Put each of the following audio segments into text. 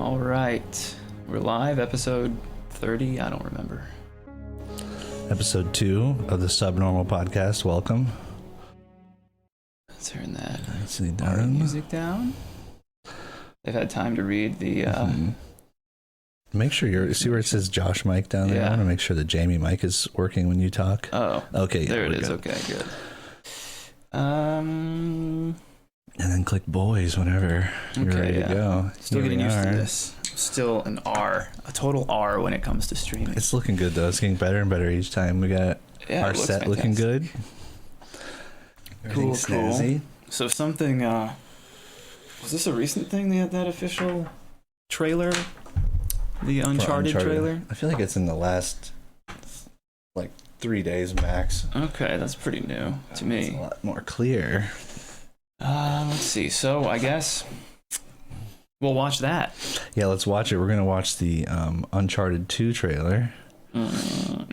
All right. We're live, episode 30. I don't remember. Episode 2 of the Subnormal podcast. Welcome. Let's turn that Nicely done. music down. They've had time to read the... Make sure you're... See where it says Josh mic down there? Yeah. I want to make sure the Jamie mic is working when you talk. Oh. Okay. There it is. Good. Okay, good. And then click boys whenever you're ready to go. Still getting used to this. Still an R. A total R when it comes to streaming. It's looking good, though. It's getting better and better each time. We got our set looking good. Cool. Snazzy. So something... was this a recent thing? They had that official trailer? The Uncharted trailer? I feel like it's in the last, 3 days max. Okay, that's pretty new to me. It's a lot more clear. Let's see. So I guess we'll watch that. Yeah, let's watch it. We're going to watch the Uncharted 2 trailer.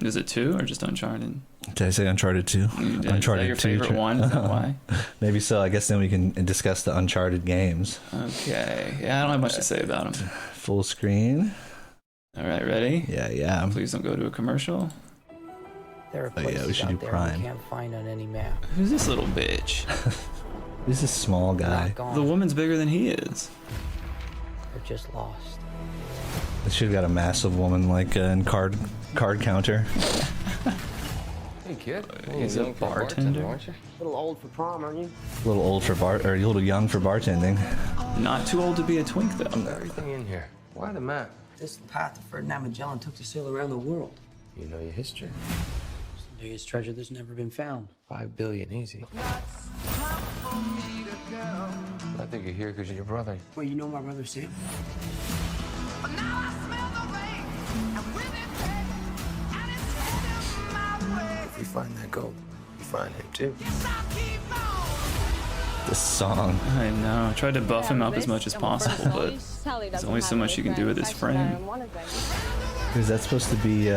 Is it 2 or just Uncharted? Did I say Uncharted 2? You did. Uncharted Is that your 2 favorite one? Is that why? Maybe so. I guess then we can discuss the Uncharted games. Okay. Yeah, I don't have much to say about them. Full screen. All right, ready? Yeah. Please don't go to a commercial. There are Oh, yeah, we places should do out there Prime. you can't find on any map. Who's this little bitch? He's a small guy. Not gone. The woman's bigger than he is. They're just lost. They should have got a massive woman in card counter. Hey kid, He's a bartender. aren't you? A little old for prom, aren't you? A little old for a little young for bartending. Not too old to be a twink, though. Everything in here. Why the map? This is the path that Ferdinand Magellan took to sail around the world. You know your history. It's the biggest treasure that's never been found. 5 billion easy. I think you're here because of your brother. Well, you know my brother Sam? If we find that gold, we find him too. This song. I know. I tried to buff him up as much as possible, but there's only so much you can do with his frame. Is that supposed to be,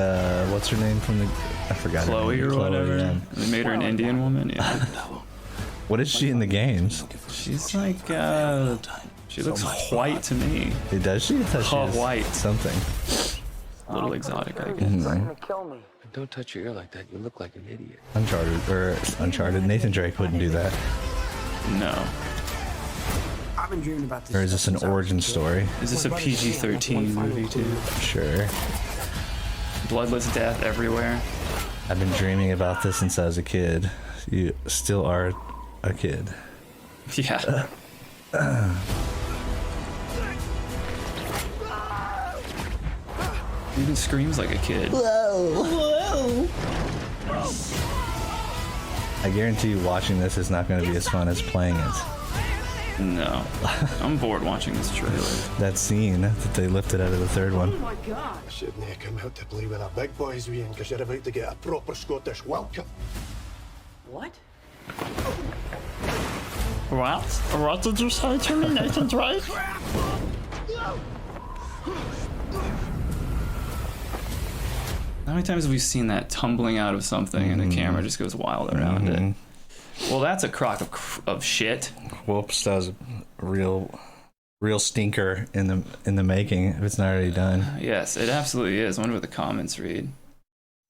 what's her name from the... I forgot her Chloe name. or whatever. Yeah. They made her an Indian woman. Yeah. What is she in the games? She's like, she looks white to me. Does she? I thought she was White. something. A little exotic, I guess. Gonna kill me. Don't touch your ear like that. You look like an idiot. Uncharted. Nathan Drake wouldn't do that. No. I've been dreaming about this. Or is this an origin story? Is this a PG-13 movie, too? Sure. Bloodless death everywhere. I've been dreaming about this since I was a kid. You still are a kid. Yeah. Even screams like a kid. I guarantee you watching this is not going to be as fun as playing it. No. I'm bored watching this trailer. That scene that they lifted out of the third one. Shouldn't you come out to play with the big boys, Ian, because you're about to get a proper Scottish welcome. What? What? What did you say to me, Nathan Drake? How many times have we seen that tumbling out of something and the camera just goes wild around it? Well, that's a crock of shit. Whoops, that was a real stinker in the making. If it's not already done. Yes, it absolutely is. I wonder what the comments read.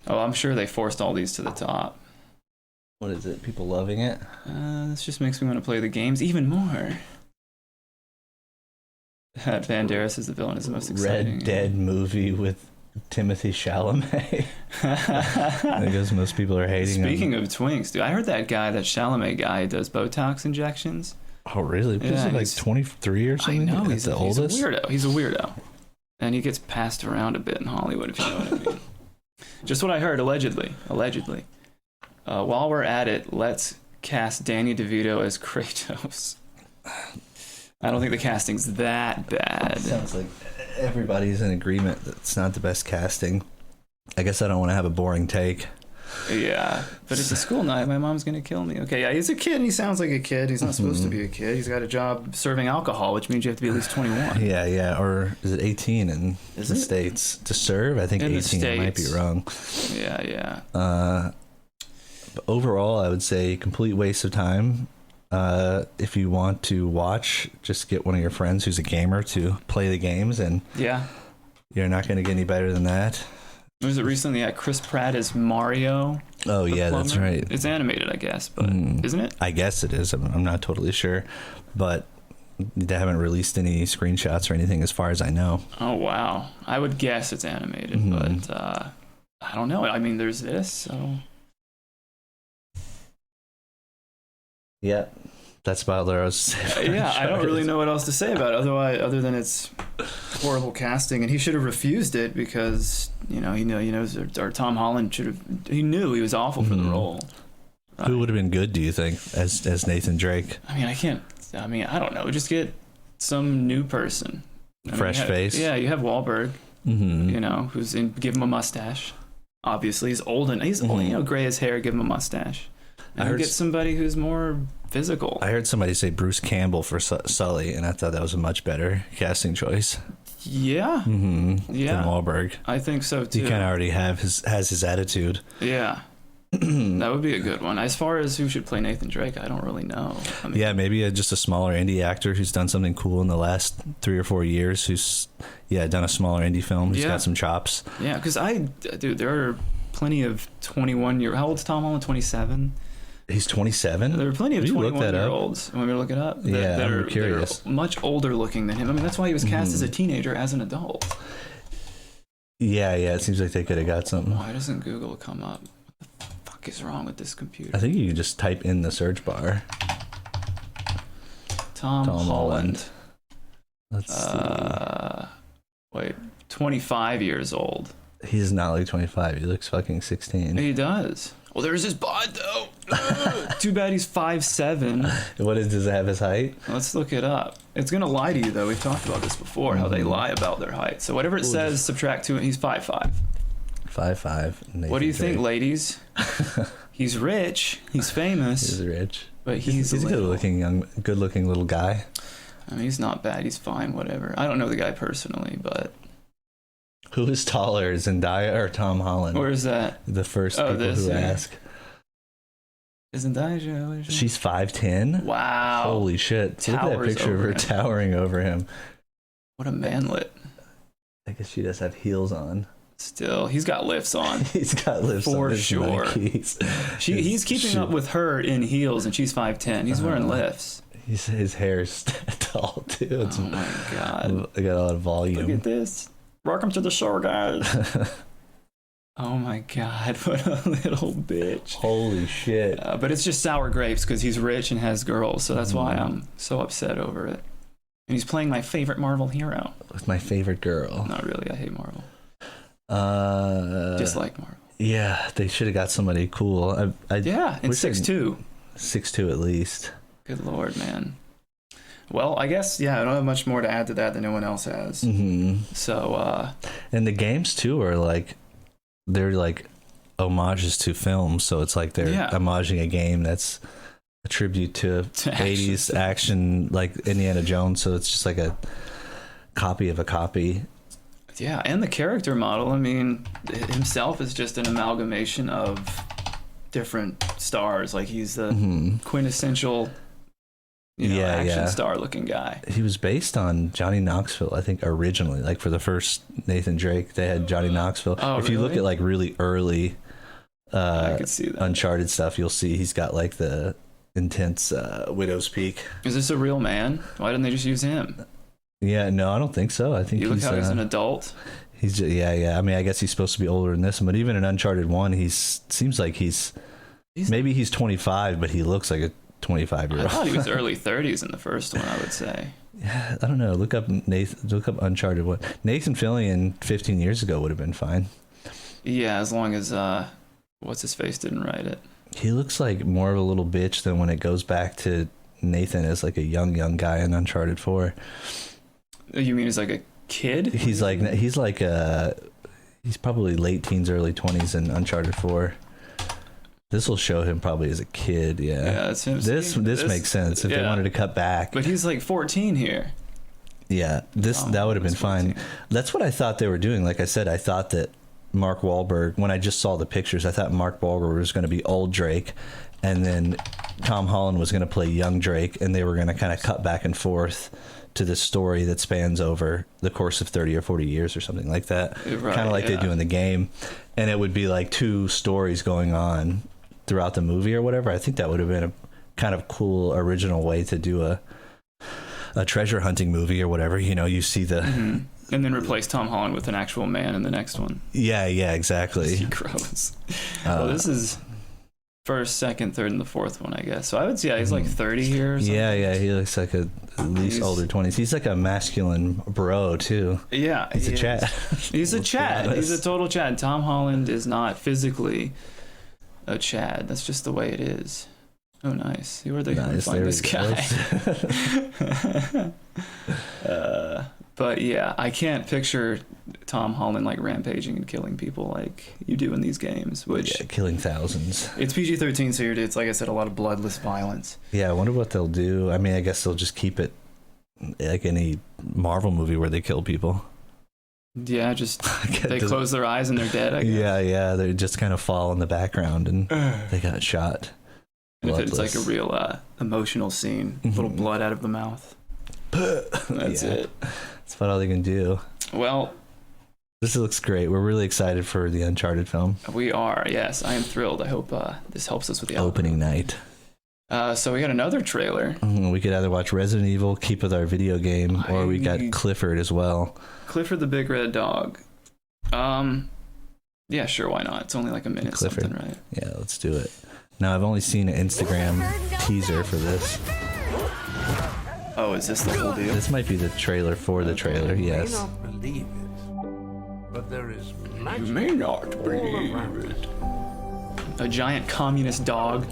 Oh, I'm sure they forced all these to the top. What is it? People loving it? This just makes me want to play the games even more. Banderas is the villain is the most exciting. Red Dead movie with Timothy Chalamet. I guess most people are hating Speaking him. of twinks, dude, I heard that Chalamet guy does Botox injections. Oh, really? Yeah, He's like he's 23 or something? I know, That's the oldest? He's a weirdo. And he gets passed around a bit in Hollywood, if you know what I mean. Just what I heard, allegedly. While we're at it, let's cast Danny DeVito as Kratos. I don't think the casting's that bad. Sounds like everybody's in agreement that it's not the best casting. I guess I don't want to have a boring take. Yeah, but it's a school night. My mom's going to kill me. Okay, yeah, he's a kid and he sounds like a kid. He's not supposed to be a kid. He's got a job serving alcohol, which means you have to be at least 21. Yeah. Or is it 18 in Is the it? States? To serve? I think In the 18. I might be States. wrong. Yeah. But overall, I would say complete waste of time. If you want to watch, just get one of your friends who's a gamer to play the games, and Yeah. you're not going to get any better than that. Was it recently? Yeah, Chris Pratt is Mario. Oh, the yeah, that's plumber. right. It's animated, I guess, but isn't it? I guess it is. I'm not totally sure, but they haven't released any screenshots or anything as far as I know. Oh, wow. I would guess it's animated, but I don't know. I mean, there's this, so... Yeah, that's about what I was Yeah, I don't really know what else to say about it other than it's horrible casting, and he should have refused it because he knows, or Tom Holland he knew he was awful for the role. Who would have been good, do you think, as Nathan Drake? I don't know. Just get some new person, Fresh face. Yeah, you have Wahlberg, who's give him a mustache. Obviously, he's old and he's old, gray his hair. Give him a mustache. And get somebody who's more physical. I heard somebody say Bruce Campbell for Sully, and I thought that was a much better casting choice. Yeah. Than Wahlberg. I think so too. He kind of already has his attitude. Yeah. That would be a good one. As far as who should play Nathan Drake, I don't really know. Maybe just a smaller indie actor who's done something cool in the last 3 or 4 years, who's done a smaller indie film, who's got some chops. Yeah, because there are plenty of 21-year. How old's Tom Holland? 27. He's 27. There are plenty of 21-year-olds. Want me to look it up? I'm curious. That are much older looking than him. I mean, that's why he was cast as a teenager, as an adult. Yeah. It seems like they could have got something. Why doesn't Google come up? What the fuck is wrong with this computer? I think you can just type in the search bar. Tom Holland. Let's see. Wait, 25 years old. He's not like 25. He looks fucking 16. He does. Well, there's his bod, though. Too bad he's 5'7". Does it have his height? Let's look it up. It's going to lie to you, though. We've talked about this before, how they lie about their height. So whatever it says, subtract 2, and he's 5'5". 5'5". What do you think, ladies? He's rich. He's famous. He's rich. But he's a good-looking little guy. I mean, he's not bad. He's fine, whatever. I don't know the guy personally, but... Who is taller, Zendaya or Tom Holland? Where is that? The first people who ask. Is Zendaya? She's 5'10". Wow. Holy shit. Look at that picture of her towering over him. What a manlet. I guess she does have heels on. Still, he's got lifts on. He's got lifts on. For sure. He's keeping up with her in heels, and she's 5'10". He's wearing lifts. His hair's tall, too. Oh, my God. I got a lot of volume. Look at this. Welcome to the show, guys. Oh my God, what a little bitch. Holy shit. But it's just sour grapes because he's rich and has girls, so that's why I'm so upset over it. And he's playing my favorite Marvel hero. With my favorite girl. Not really, I hate Marvel. Dislike Marvel. Yeah, they should have got somebody cool. And 6'2". 6'2" at least. Good Lord, man. Well, I guess, I don't have much more to add to that than no one else has. So, and the games, too, are they're homages to films. So it's like they're homaging a game that's a tribute to 80s action, like Indiana Jones. So it's just like a copy of a copy. Yeah, and the character model, I mean, himself is just an amalgamation of different stars. Like, he's the quintessential... action star looking guy. He was based on Johnny Knoxville, I think, originally. Like for the first Nathan Drake, they had Johnny Knoxville. If you look at really early I could see that. Uncharted stuff, you'll see he's got the intense Widow's Peak. Is this a real man? Why didn't they just use him? Yeah, no, I don't think so. I think you look how he's an adult. He's just, I mean, I guess he's supposed to be older than this one, but even in Uncharted 1, seems like he's maybe he's 25, but he looks like a 25-year-old. I thought he was early 30s in the first one, I would say. Yeah, I don't know. Look up Uncharted 1. Nathan Fillion 15 years ago would have been fine. Yeah, as long as what's his face didn't write it. He looks like more of a little bitch than when it goes back to Nathan as like a young guy in Uncharted 4. You mean as like a kid? He's probably late teens, early 20s in Uncharted 4. This will show him probably as a kid, yeah. It's him. This makes sense if they wanted to cut back. But he's like 14 here. Yeah, that would have been fine. That's what I thought they were doing. Like I said, I thought that Mark Wahlberg, when I just saw the pictures, I thought Mark Wahlberg was going to be old Drake, and then Tom Holland was going to play young Drake, and they were going to kind of cut back and forth to this story that spans over the course of 30 or 40 years or something like that, Right, kind of like yeah. they do in the game. And it would be like two stories going on throughout the movie or whatever. I think that would have been a kind of cool original way to do a treasure hunting movie or whatever. You know, you see the And then replace Tom Holland with an actual man in the next one. yeah exactly. Gross. Well, this is first, second, third, and the fourth one, I guess. So I would say he's like 30 here or something. Yeah, he looks like at least older 20s. He's like a masculine bro too. Yeah, He's a Chad. He's a Let's be Chad. He's a honest. total Chad. Tom Holland is not physically a Chad. That's just the way it is. Oh, nice. Where they Nice, find there this he guy? But yeah, I can't picture Tom Holland like rampaging and killing people like you do in these games. Which Yeah, killing thousands. it's PG-13, so it's like I said, a lot of bloodless violence. Yeah, I wonder what they'll do. I mean, I guess they'll just keep it like any Marvel movie where they kill people. Yeah, just It they doesn't- close their eyes and they're dead. I guess. Yeah, they just kind of fall in the background and they got shot. And if it's like a Bloodless. real emotional scene, little blood out of the mouth. That's Yeah. it. That's about all they can do. Well, This looks great. We're really excited for the Uncharted film. we are. Yes, I am thrilled. I hope this helps us with the Opening night. So we got another trailer. We could either watch Resident Evil, keep with our video game, or we got Clifford as well. Clifford the Big Red Dog. Yeah, sure. Why not? It's only like a minute Clifford. something, right? Yeah, let's do it. Now, I've only seen an Instagram teaser for this. Oh, is this the whole deal? This might be the trailer for the trailer, yes. not believe it, but there is magic. You may not believe it. A giant communist dog.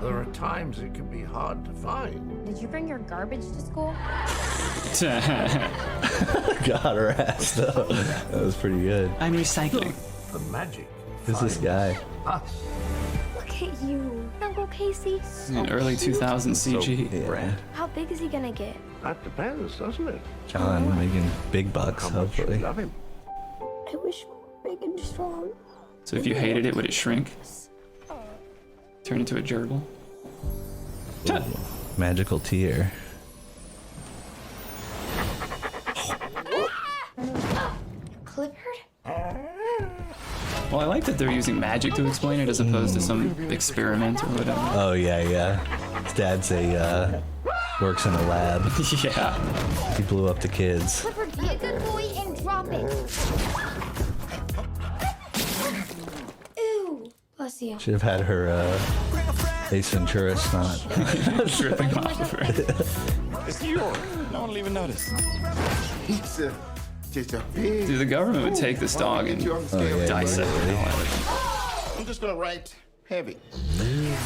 There are times it can be hard to find. Did you bring your garbage to school? Got her ass, though. That was pretty good. I'm recycling. The magic. Who's this guy? Us. Look at you, Uncle Casey. In early 2000 CG. Yeah. How big is he gonna get? That depends, doesn't it? John making big bucks, How much you hopefully. love him. I wish we were big and strong. So if you hated it, would it shrink? Turn into a gerbil? Magical tear. Clifford? Well, I like that they're using magic to explain it as opposed to some experiment or whatever. Oh, yeah. His dad's works in a lab. Yeah. He blew up the kids. Clifford, be a good boy and drop it. Ew. Bless you. Should have had her Ace Ventura snot. Dripping off of her. It's yours. No one will even notice. It's just a big. Dude, the government would take this dog and dissect it. I'm just gonna write heavy.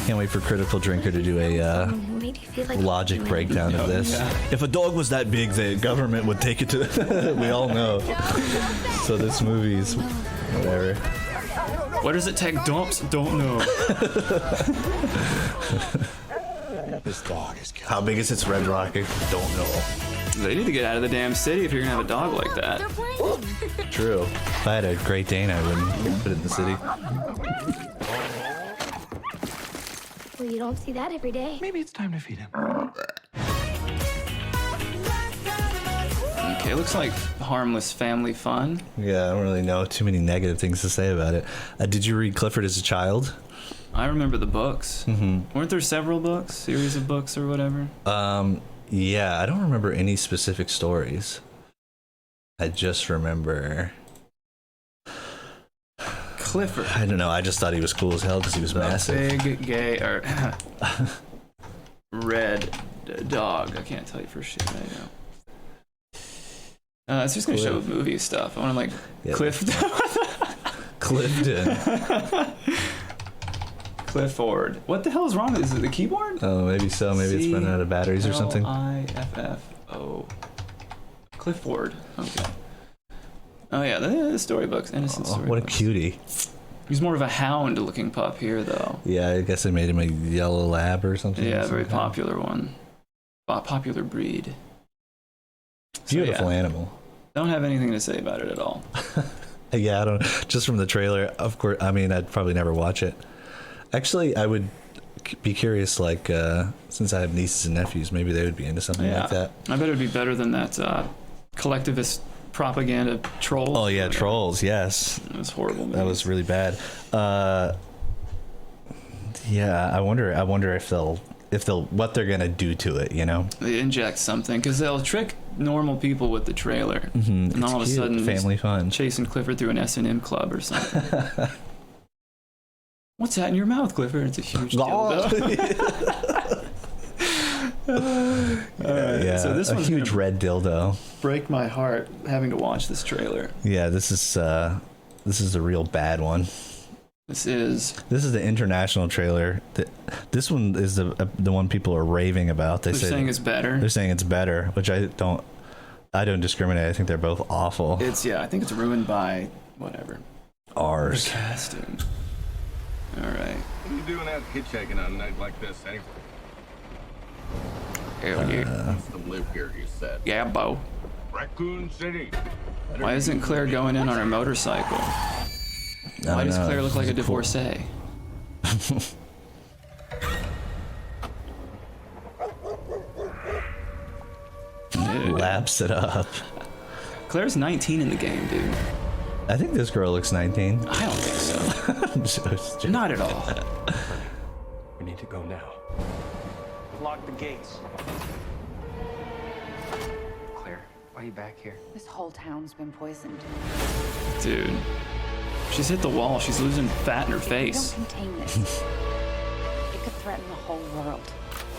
Can't wait for Critical Drinker to do a What made you feel like logic doing breakdown of this. If a dog was that big, the government would take it to. We all know. So this movie's whatever. What does it take dumps? Don't know. This dog is How big is its Red Rocket? Don't know. They need to get out of the damn city if you're gonna have a dog like that. They're playing. True. If I had a Great Dane, I wouldn't put it in the city. Well, you don't see that every day. Maybe it's time to feed him. Okay, looks like harmless family fun. Yeah, I don't really know too many negative things to say about it. Did you read Clifford as a child? I remember the books. Mm-hmm. Weren't there several books, series of books or whatever? Yeah, I don't remember any specific stories. I just remember. Clifford. I don't know. I just thought he was cool as hell because he was massive. Big gay or red dog. I can't tell you for shit right now. It's just gonna show movie stuff. I want to like Yeah. Clifton. Clifford. What the hell is wrong with this? Is it the keyboard? Oh, maybe so. Maybe it's running out of batteries or something. Cliffo. Clifford. Okay. Oh yeah, the storybooks, innocent Oh, storybooks. what a cutie. He's more of a hound-looking pup here, though. Yeah, I guess they made him a yellow lab or something. Yeah, of some very kind. popular one. Popular breed. So, Beautiful yeah, animal. don't have anything to say about it at all. Yeah, I don't. Just from the trailer, of course. I mean, I'd probably never watch it. Actually, I would be curious, like, since I have nieces and nephews, maybe they would be into something like that. I bet it would be better than that collectivist propaganda Trolls. Oh yeah, Trolls. Yes, it was horrible. That was really bad. Yeah, I wonder if they'll what they're gonna do to it. You know, they inject something because they'll trick normal people with the trailer, and it's all of a sudden, family fun, chasing Clifford through an S&M club or something. What's that in your mouth, Clifford? It's a huge dildo. Yeah, so this a one's huge red dildo. Break my heart having to watch this trailer. Yeah, this is a real bad one. This is the international trailer. This one is the one people are raving about. They're saying it's better. They're saying it's better, which I don't discriminate. I think they're both awful. I think it's ruined by whatever. Ours. The casting. All right. What are you doing out hitchhiking on a night like this anyway? Hell yeah. Some live here, you said. Yeah, Bo. Raccoon City. Why isn't Claire going in on her motorcycle? Why does Claire look like a divorcee? Laps it up. Claire's 19 in the game, dude. I think this girl looks 19. I don't think so. Not at all. We need to go now. Lock the gates. Claire, why are you back here? This whole town's been poisoned. Dude. She's hit the wall. She's losing fat in her If face. we don't contain this, it could threaten the whole world.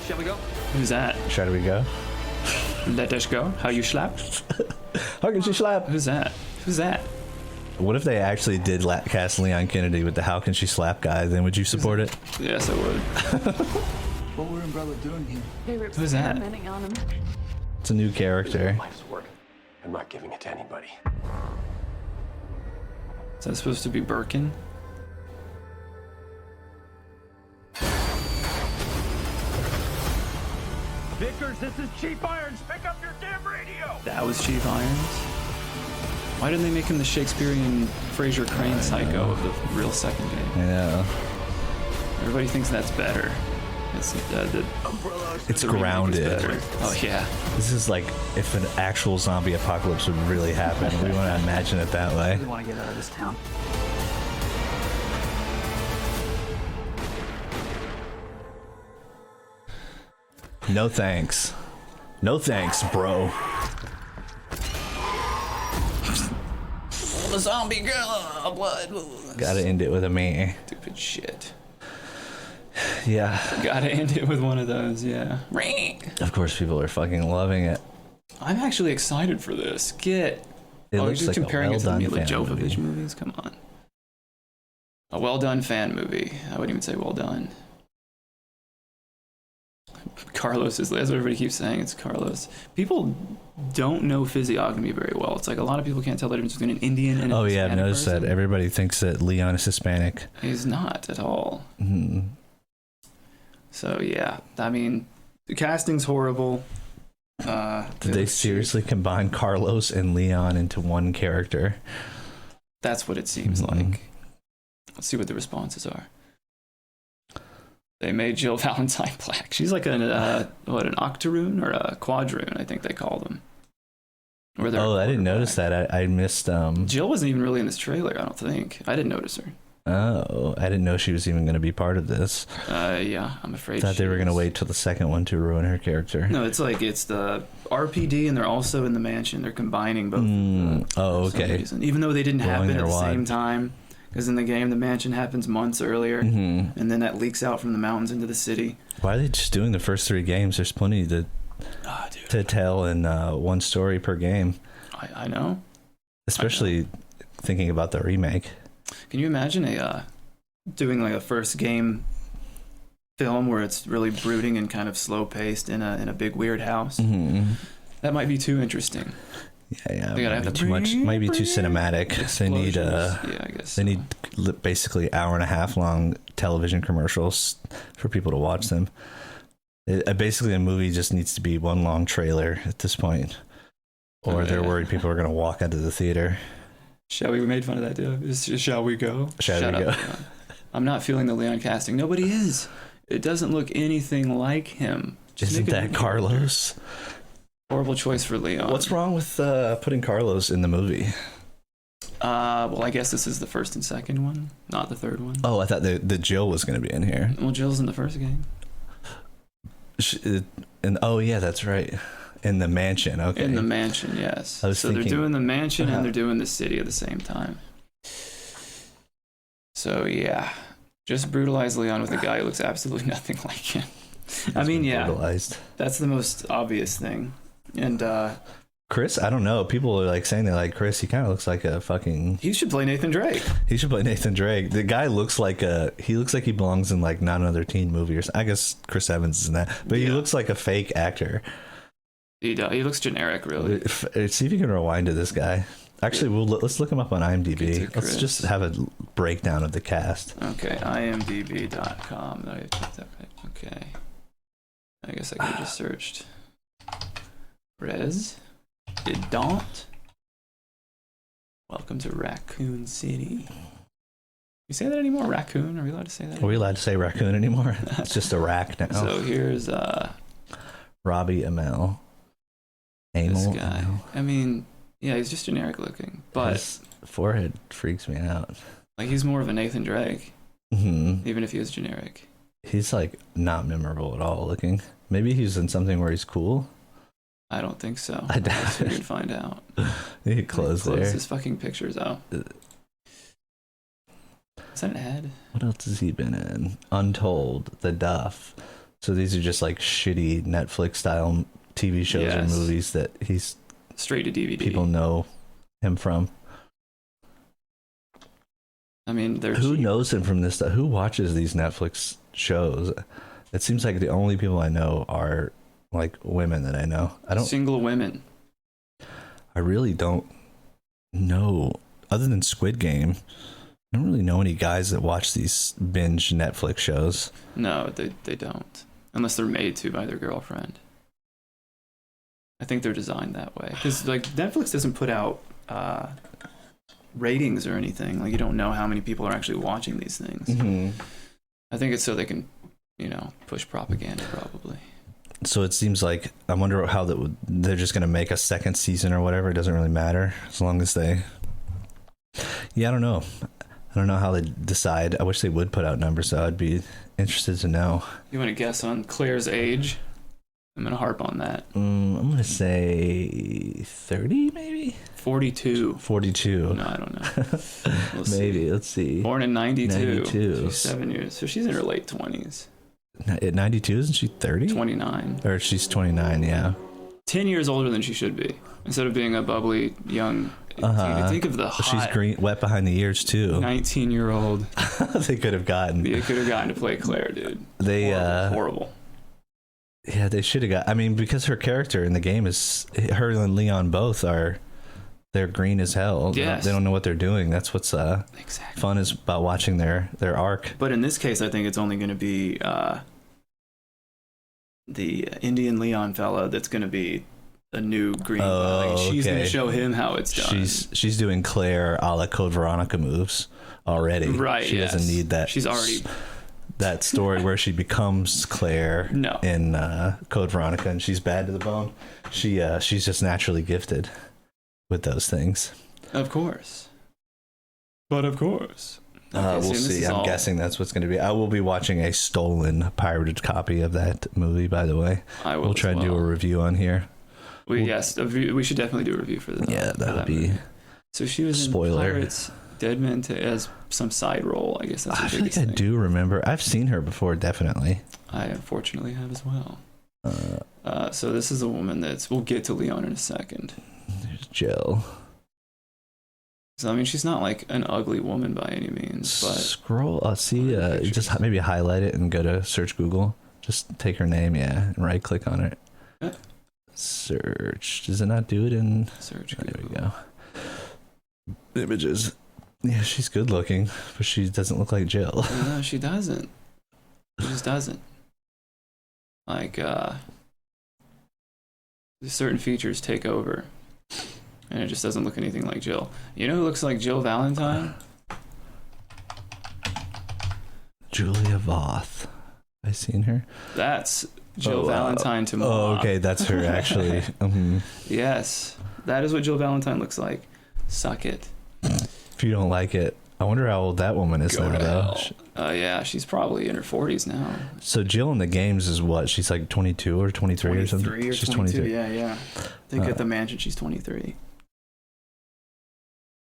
Shall we go? Who's that? Shall we go? Let us go. How you slap? How can she slap? Who's that? Who's that? What if they actually did cast Leon Kennedy with the "How can she slap" guy? Then would you support it? Yes, I would. What were Umbrella doing here? They were Who's that? experimenting on him. It's a new character. Life's work. I'm not giving it to anybody. Is that supposed to be Birkin? Vickers, this is Cheap Irons. Pick up your damn radio. That was Chief Irons? Why didn't they make him the Shakespearean Fraser Crane psycho of the real second game? I know. Everybody thinks that's better. It's the remake is grounded. better. Oh yeah. This is like if an actual zombie apocalypse would really happen. We want to imagine it that way. We want to get out of this town. No thanks. No thanks, bro. The zombie girl, blood. Gotta end it with a me. Stupid shit. Yeah. Gotta end it with one of those, yeah. Of course, people are fucking loving it. I'm actually excited for this. Get. It You're looks just like comparing a it to the well-done Mila fan Jovovich movie. movies? Come on. A well-done fan movie. I wouldn't even say well done. Carlos is, as everybody keeps saying, it's Carlos. People don't know physiognomy very well. It's like a lot of people can't tell the difference between an Indian and a Oh yeah, I've Hispanic noticed person. that. Everybody thinks that Leon is Hispanic. He's not at all. Mm. So yeah, I mean, the casting's horrible. Did they seriously combine Carlos and Leon into one character? That's what it seems like. Let's see what the responses are. They made Jill Valentine black. She's like an octoroon or a quadroon, I think they call them. Oh, I didn't notice that. I missed. Jill wasn't even really in this trailer, I don't think. I didn't notice her. Oh, I didn't know she was even going to be part of this. Yeah, I'm afraid. Thought they were going to wait till the second one to ruin her character. No, it's the RPD, and they're also in the mansion. They're combining both. Oh, for some okay. reason. Even though they didn't Blowing happen at their the wad. same time, because in the game the mansion happens months earlier, and then that leaks out from the mountains into the city. Why are they just doing the first 3 games? There's plenty to tell in one story per game. I know. Especially thinking about the remake. Can you imagine doing like a first game film where it's really brooding and kind of slow paced in a big weird house? That might be too interesting. Yeah, They gotta have might be the too much. Might be too cinematic. They need I guess they need basically hour and a half long television commercials for people to watch them. Basically, a movie just needs to be one long trailer at this point, or they're worried people are going to walk out of the theater. Shall we? We made fun of that, dude. Shall we go? Shall we go? I'm not feeling the Leon casting. Nobody is. It doesn't look anything like him. Isn't that Carlos? Horrible choice for Leon. What's wrong with putting Carlos in the movie? Well, I guess this is the first and second one, not the third one. Oh, I thought the Jill was going to be in here. Well, Jill's in the first game. Oh yeah, that's right. In the mansion, okay. In the mansion, yes. So thinking, they're doing the mansion and they're doing the city at the same time. So yeah, just brutalize Leon with a guy who looks absolutely nothing like him. I mean, yeah, brutalized. That's the most obvious thing. And Chris, I don't know. People are like saying they like Chris. He kind of looks like a fucking. He should play Nathan Drake. He should play Nathan Drake. The guy looks like he belongs in like not another teen movie or something. I guess Chris Evans is in that, but he looks like a fake actor. He does. He looks generic, really. See if you can rewind to this guy. Actually, let's look him up on IMDb. Let's just have a breakdown of the cast. Okay, imdb.com. Okay. I guess I could have just searched. Rez. Didant. Welcome to Raccoon City. You say that anymore? Raccoon? Are we allowed to say that? Are we allowed to say raccoon anymore? It's just a rack now. So here's Robbie Amell. This guy. I mean, yeah, he's just generic looking, but his forehead freaks me out. Like he's more of a Nathan Drake, even if he is generic. He's like not memorable at all looking. Maybe he's in something where he's cool. I don't think so. I doubt we can find out. You could close there. His fucking pictures out. Is that an ad? What else has he been in? Untold, The Duff. So these are just like shitty Netflix style TV shows or movies that he's straight to DVD. People know him from. I mean, who knows him from this stuff? Who watches these Netflix shows? It seems like the only people I know are like women that I know. I don't single women. I really don't know, other than Squid Game. I don't really know any guys that watch these binge Netflix shows. No, they don't, unless they're made to by their girlfriend. I think they're designed that way because like Netflix doesn't put out ratings or anything. Like you don't know how many people are actually watching these things. I think it's so they can, push propaganda probably. So it seems like I wonder how they're just going to make a second season or whatever. It doesn't really matter as long as they. Yeah, I don't know. I don't know how they decide. I wish they would put out numbers, so I'd be interested to know. You want to guess on Claire's age? I'm going to harp on that. I'm going to say 30, maybe? 42. 42. No, I don't know. Maybe. Let's see. Born in 92. 92. She's 7 years. So she's in her late 20s. At 92, isn't she 30? 29. Or she's 29, yeah. 10 years older than she should be. Instead of being a bubbly, young... Think of the hot... She's green, wet behind the ears, too. 19-year-old. They could have gotten... They could have gotten to play Claire, dude. They, horrible. Yeah, they should have got... I mean, because her character in the game is... Her and Leon both are... They're green as hell. Yes. They don't know what they're doing. That's what's fun is about watching their arc. But in this case, I think it's only going to be the Indian Leon fella that's going to be a new green. She's going to show him how it's done. She's doing Claire a la Code Veronica moves already. Right. She doesn't need that. She's already that story where she becomes Claire in Code Veronica and she's bad to the bone. She's just naturally gifted with those things. Of course. But of course. We'll see. I'm guessing that's what's going to be. I will be watching a stolen, pirated copy of that movie, by the way. We'll try and do a review on here. We should definitely do a review for that. Yeah, that would be. So she was in Pirates, Dead Man as some side role. I guess that's the biggest thing. I do remember. I've seen her before, definitely. I unfortunately have as well. So this is a woman we'll get to Leon in a second. There's Jill. So I mean, she's not like an ugly woman by any means. But scroll. See. Just maybe highlight it and go to search Google. Just take her name, and right click on it. Search. Does it not do it in search? There we go. Images. Yeah, she's good looking, but she doesn't look like Jill. No, she doesn't. She just doesn't. Like, certain features take over, and it just doesn't look anything like Jill. You know who looks like Jill Valentine? Julia Voth. I seen her. That's Jill Valentine to moi. Oh, okay, that's her actually. Yes, that is what Jill Valentine looks like. Suck it. If you don't like it, I wonder how old that woman is now, though. Yeah, she's probably in her 40s now. So Jill in the games is what? She's like 22 or 23 or something? Or she's 22, yeah. I think at the mansion she's 23.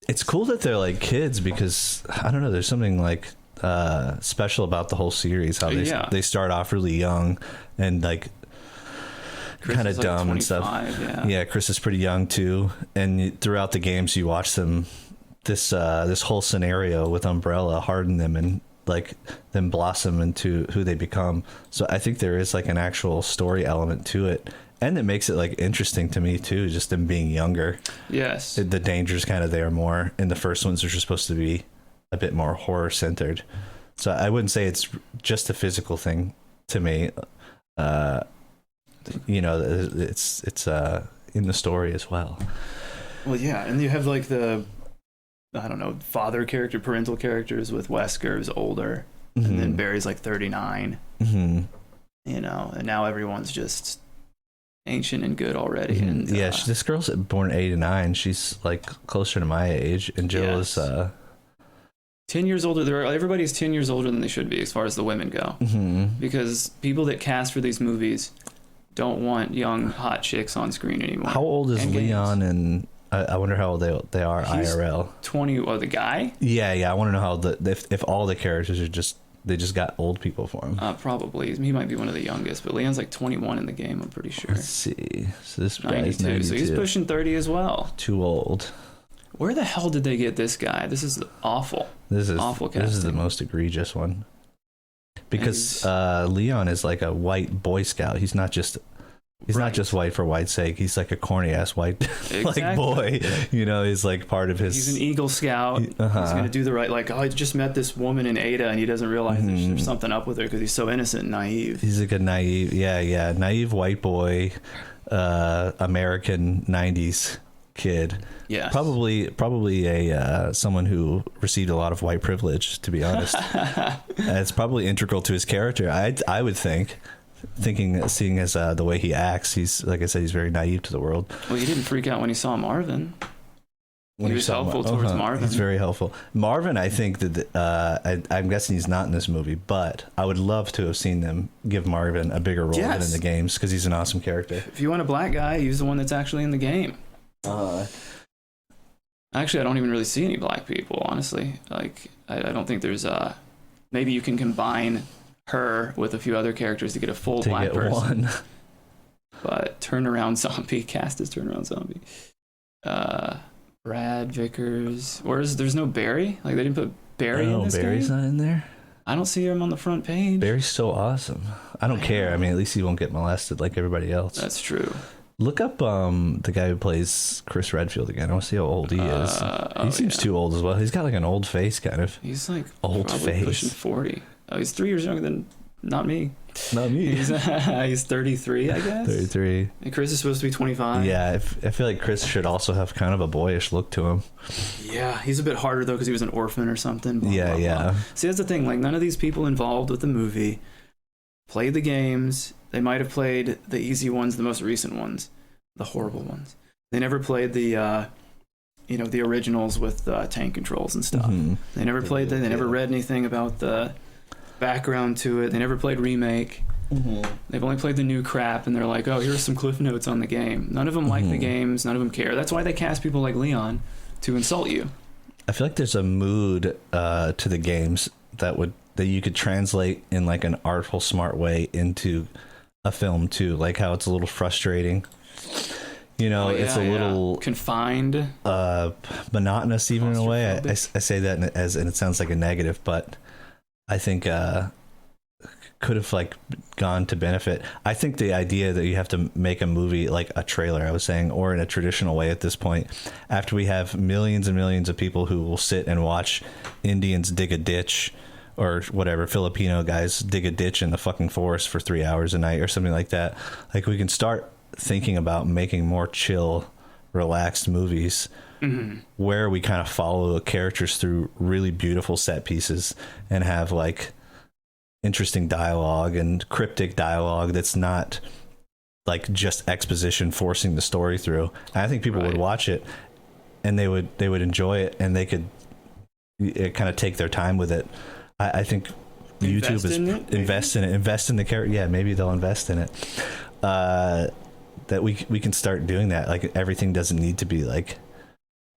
It's cool that they're like kids because, I don't know, there's something like special about the whole series. How they start off really young and like kind of dumb and stuff. Yeah, Chris is pretty young too. And throughout the games you watch them, this whole scenario with Umbrella harden them and like them blossom into who they become. So I think there is like an actual story element to it, and it makes it like interesting to me too, just them being younger. Yes, the danger's kind of there more. In the first ones are supposed to be a bit more horror centered, so I wouldn't say it's just a physical thing to me. You know, it's in the story as well. Well, yeah, and you have like the, I don't know, father character, parental characters with Wesker's older, and then Barry's like 39. You know, and now everyone's just ancient and good already. And yeah, this girl's born 89. She's like closer to my age, and Jill is 10 years older. Everybody's 10 years older than they should be as far as the women go, because people that cast for these movies don't want young hot chicks on screen anymore. How old is Leon? And I wonder how old they are. He's IRL 20. Oh, the guy? Yeah. I want to know how if all the characters are they just got old people for him. Probably he might be one of the youngest, but Leon's like 21 in the game. I'm pretty sure. Let's see. So this guy's 92, so he's pushing 30 as well. Too old. Where the hell did they get this guy? This is awful. This is awful casting. This is the most egregious one. Because Leon is like a white Boy Scout. He's not just white for white's sake. He's like a corny ass white like boy. You know, he's like part of his. He's an Eagle Scout. He's gonna do the right. Like, I just met this woman in Ada, and he doesn't realize there's something up with her because he's so innocent and naive. He's like a naive, naive white boy, American '90s kid. Yeah, probably a someone who received a lot of white privilege. To be honest, it's probably integral to his character. I would think. Seeing as the way he acts, he's like I said, he's very naive to the world. Well, he didn't freak out when he saw Marvin. He was helpful towards Marvin. He's very helpful. Marvin, I think that I'm guessing he's not in this movie, but I would love to have seen them give Marvin a bigger role than in the games because he's an awesome character. If you want a black guy, use the one that's actually in the game. Actually, I don't even really see any black people, honestly. Like, I don't think there's maybe you can combine her with a few other characters to get a full black person. One. But turnaround zombie, cast as turnaround zombie. Brad Vickers. There's no Barry? Like, they didn't put Barry in this Barry's game? Not in there? I don't see him on the front page. Barry's so awesome. I don't care. I mean, at least he won't get molested like everybody else. That's true. Look up the guy who plays Chris Redfield again. I want to see how old he is. He seems too old as well. He's got like an old face, kind of. He's like old face. Pushing 40. Oh, he's 3 years younger than not me. Not me. He's 33, I guess. 33. And Chris is supposed to be 25. Yeah, I feel like Chris should also have kind of a boyish look to him. Yeah, he's a bit harder though because he was an orphan or something. Blah, yeah, blah, yeah. Blah. See, that's the thing. Like, none of these people involved with the movie played the games. They might have played the easy ones, the most recent ones, the horrible ones. They never played the the originals with tank controls and stuff. They never played them. They never read anything about the background to it. They never played remake. They've only played the new crap, and they're like, oh, here's some cliff notes on the game. None of them like the games. None of them care. That's why they cast people like Leon to insult you. I feel like there's a mood to the games that you could translate in like an artful, smart way into a film too. Like how it's a little frustrating. You know, it's a little confined, monotonous even in a way. I say that and it sounds like a negative, but I think could have like gone to benefit. I think the idea that you have to make a movie like a trailer, I was saying, or in a traditional way at this point, after we have millions and millions of people who will sit and watch Indians dig a ditch or whatever, Filipino guys dig a ditch in the fucking forest for 3 hours a night or something like that. Like, we can start thinking about making more chill, relaxed movies where we kind of follow the characters through really beautiful set pieces and have like interesting dialogue and cryptic dialogue that's not like just exposition forcing the story through. And I think people would watch it and they would enjoy it, and they could kind of take their time with it. I think YouTube is invest in the character. Yeah, maybe they'll invest in it. That we can start doing that. Like, everything doesn't need to be like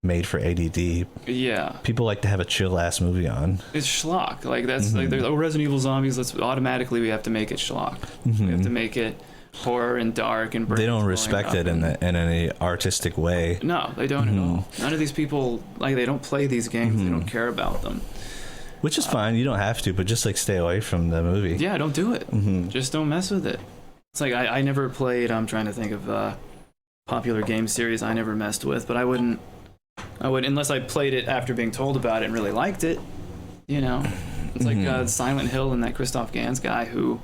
made for ADD. Yeah, people like to have a chill ass movie on. It's schlock. Like, that's like, there's Resident Evil zombies. Let's automatically, we have to make it schlock. We have to make it horror and dark and they don't respect it in any artistic way. No, they don't at all. None of these people, like, they don't play these games. They don't care about them, which is fine. You don't have to, but just like stay away from the movie. Yeah, don't do it. Just don't mess with it. It's like, I never played, I'm trying to think of popular game series I never messed with, but I wouldn't unless I played it after being told about it and really liked it, you know. It's like Silent Hill and that Christoph Gans guy who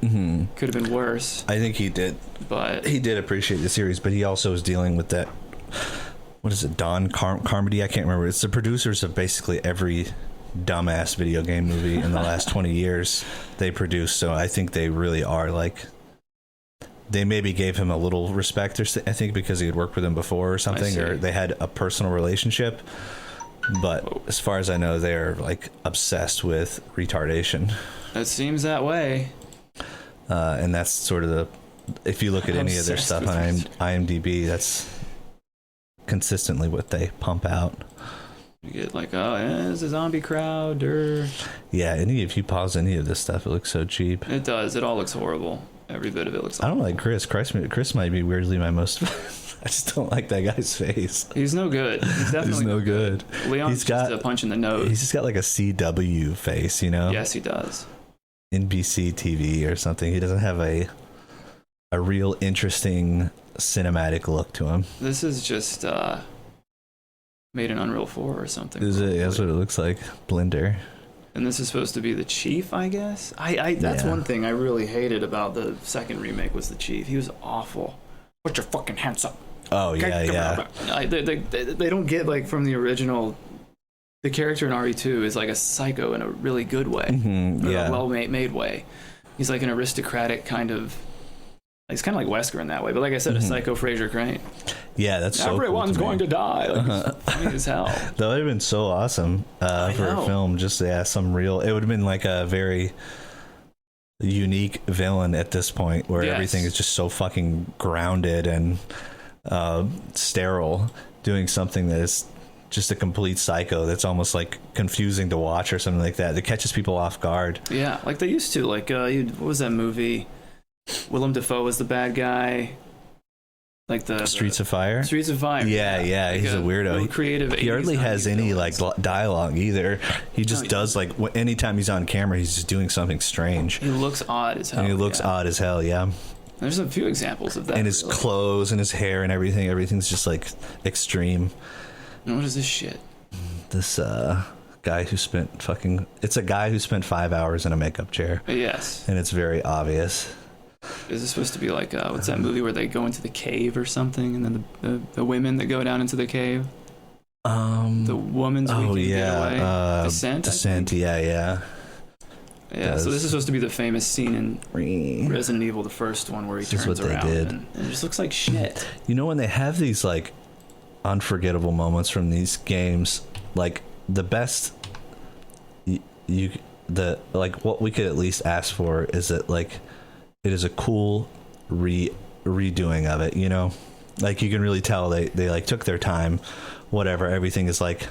could have been worse. I think he did. But he did appreciate the series, but he also was dealing with that, what is it, Don Carmody? I can't remember. It's the producers of basically every dumbass video game movie in the last 20 years they produced. So I think they really are like, they maybe gave him a little respect, I think, because he had worked with him before or something, or they had a personal relationship. But as far as I know, they're like obsessed with retardation. It seems that way. And that's sort of if you look at any of their stuff on IMDb, that's consistently what they pump out. You get like, it's a zombie crowd, Yeah, if you pause any of this stuff, it looks so cheap. It does. It all looks horrible. Every bit of it looks. I don't like Chris. Chris might be weirdly my most. I just don't like that guy's face. He's no good. He's definitely no good. Leon's just a punch in the nose. He's just got like a CW face, you know? Yes, he does. NBC TV or something. He doesn't have a real interesting cinematic look to him. This is just made in Unreal 4 or something. Is it? That's what it looks like. Blender. And this is supposed to be the Chief, I guess. That's one thing I really hated about the second remake was the Chief. He was awful. Put your fucking hands up. Oh yeah. They don't get, like, from the original. The character in RE2 is like a psycho in a really good way, a well-made way. He's like an aristocratic kind of. He's kind of like Wesker in that way, but like I said, a psycho Fraser Crane. Yeah, that's so everyone's cool going to die. Like, it's funny as hell. That would have been so awesome for a film. Just some real. It would have been like a very unique villain at this point, where everything is just so fucking grounded and sterile, doing something that is just a complete psycho. That's almost like confusing to watch or something like that. That catches people off guard. Yeah, like they used to. Like what was that movie? Willem Dafoe was the bad guy. Like the Streets of Fire. Streets of Fire. Yeah, like he's a weirdo. Creative. He hardly has any like dialogue either. He just does like anytime he's on camera, he's just doing something strange. He looks odd as hell. And he looks odd as hell. Yeah. There's a few examples of that. And his clothes and his hair and everything's just like extreme. And what is this shit? This guy who spent it's a guy who spent 5 hours in a makeup chair. Yes. And it's very obvious. Is this supposed to be like what's that movie where they go into the cave or something, and then the women that go down into the cave? The woman's weekend getaway. Descent. Yeah. So this is supposed to be the famous scene in Resident Evil, the first one, where he turns around and it just looks like shit. You know, when they have these like unforgettable moments from these games, like the best what we could at least ask for is that like it is a cool redoing of it, you know? Like you can really tell they like took their time, whatever. Everything is like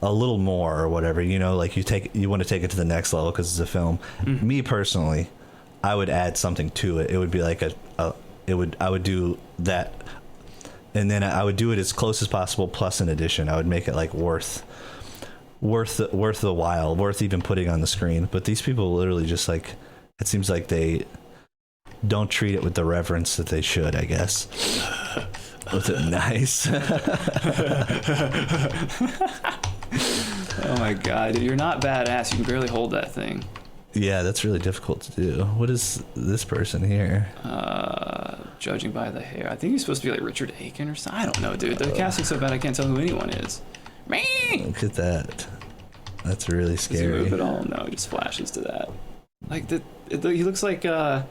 a little more or whatever, you know, like you want to take it to the next level because it's a film. Me personally, I would add something to it. It would be like I would do that, and then I would do it as close as possible plus an addition. I would make it like worth the while, worth even putting on the screen. But these people literally just like, it seems like they don't treat it with the reverence that they should, I guess. Was it nice? Oh my god, dude, you're not badass. You can barely hold that thing. Yeah, that's really difficult to do. What is this person here? Judging by the hair, I think he's supposed to be like Richard Aiken or something. I don't know, dude. The casting's so bad I can't tell who anyone is. Look at that. That's really scary. Does he move at all? No, he just flashes to that. Like he looks like a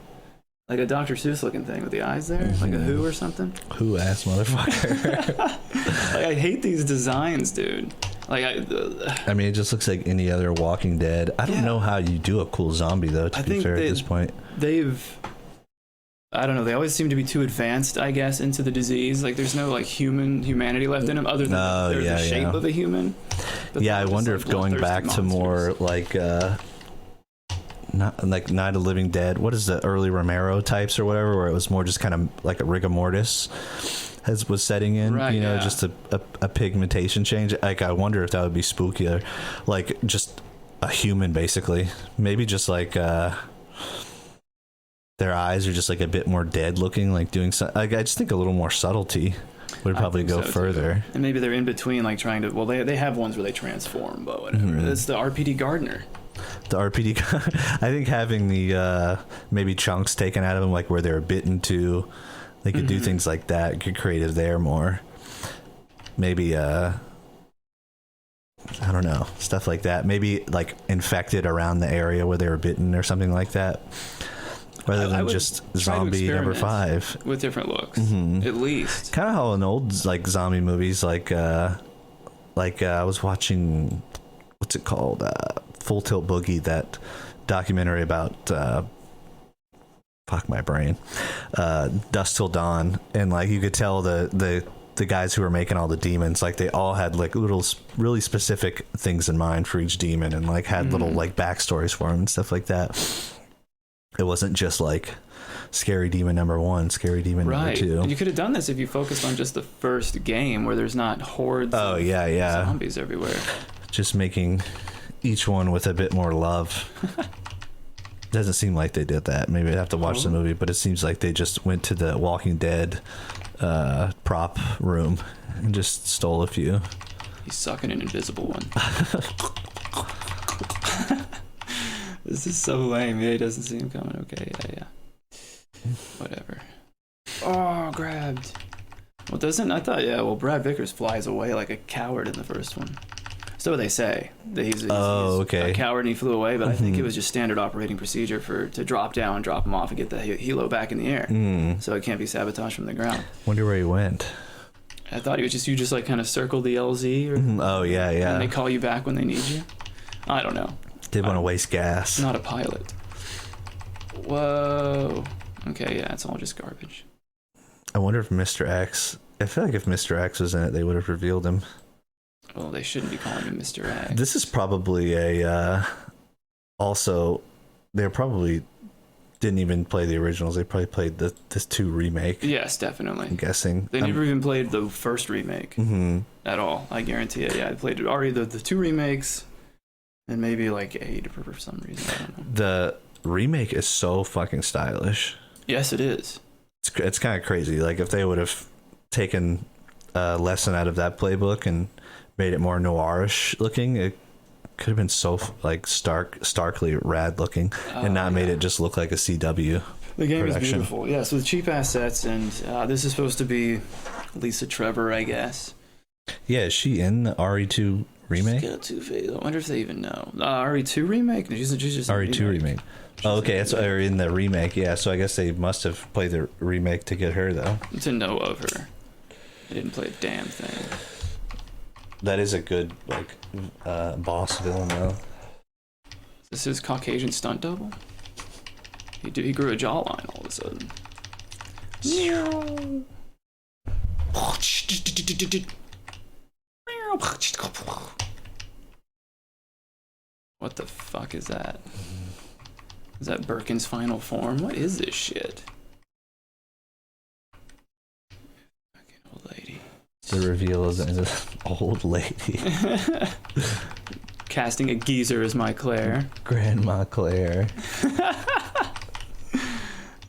Dr. Seuss looking thing with the eyes there, like a Who or something. Who ass motherfucker. Like, I hate these designs, dude. Like I mean, it just looks like any other Walking Dead. I don't know how you do a cool zombie though. To be fair, at this point, I don't know. They always seem to be too advanced, I guess, into the disease. Like, there's no like humanity left in them, other than the shape of a human. But I wonder if going back to more like not like Night of the Living Dead. What is the early Romero types or whatever, where it was more just kind of like a rigor mortis was setting in, right, just a pigmentation change. Like, I wonder if that would be spookier, like just a human basically. Maybe just like their eyes are just like a bit more dead looking, like doing something. Like, I just think a little more subtlety would probably go further. Too. And maybe they're in between, like trying to. Well, they have ones where they transform, but whatever. It's the RPD Gardener. The RPD. I think having the maybe chunks taken out of them, like where they're bitten to, they could do things like that. Get creative there more. Maybe I don't know, stuff like that.Maybe like infected around the area where they were bitten or something like that. Rather than just zombie number 5 with different looks, at least. Kind of how in old like zombie movies, like I was watching, what's it called, Full Tilt Boogie, that documentary about fuck my brain, Dusk Till Dawn, and like you could tell the guys who were making all the demons, like they all had like little really specific things in mind for each demon, and like had little like backstories for them and stuff like that. It wasn't just like Scary Demon number 1, Scary Demon number 2. You could have done this if you focused on just the first game, where there's not hordes of zombies everywhere. Just making each one with a bit more love. Doesn't seem like they did that. Maybe I'd have to watch the movie, but it seems like they just went to the Walking Dead prop room and just stole a few. He's sucking an invisible one. This is so lame. Yeah, he doesn't see him coming. Okay, yeah. Whatever. Oh, grabbed. Well, I thought, well, Brad Vickers flies away like a coward in the first one. So they say that he's a coward and he flew away, but I think it was just standard operating procedure to drop down, drop him off, and get the helo back in the air. So it can't be sabotaged from the ground. Wonder where he went. I thought you just like kind of circle the LZ. And they call you back when they need you. I don't know. Didn't want to waste gas. Not a pilot. Whoa. Okay, yeah, it's all just garbage. I wonder if Mr. X... I feel like if Mr. X was in it, they would have revealed him. Well, they shouldn't be calling him Mr. X. This is probably a... also, they probably didn't even play the originals. They probably played this 2 remake. Yes, definitely. I'm guessing. They never even played the first remake at all. I guarantee it. Yeah, they played already the 2 remakes... And maybe like 8 for some reason. I don't know. The remake is so fucking stylish. Yes, it is. It's kind of crazy. Like if they would have taken a lesson out of that playbook and made it more noirish looking, it could have been so like starkly rad looking, and not made it just look like a CW. The game production. is beautiful. Yeah, so the cheap assets, and this is supposed to be Lisa Trevor, I guess. Yeah, is she in the RE2 remake? She's got 2 face. I wonder if they even know. RE2 remake? She's just RE2 remake. Oh, okay, that's in the remake. Yeah, so I guess they must have played the remake to get her though. To know of her. They didn't play a damn thing. That is a good like boss villain though. This is Caucasian stunt double. He grew a jawline all of a sudden. What the fuck is that? Is that Birkin's final form? What is this shit? Fucking old lady. The reveal is an old lady. Casting a geezer as my Claire. Grandma Claire.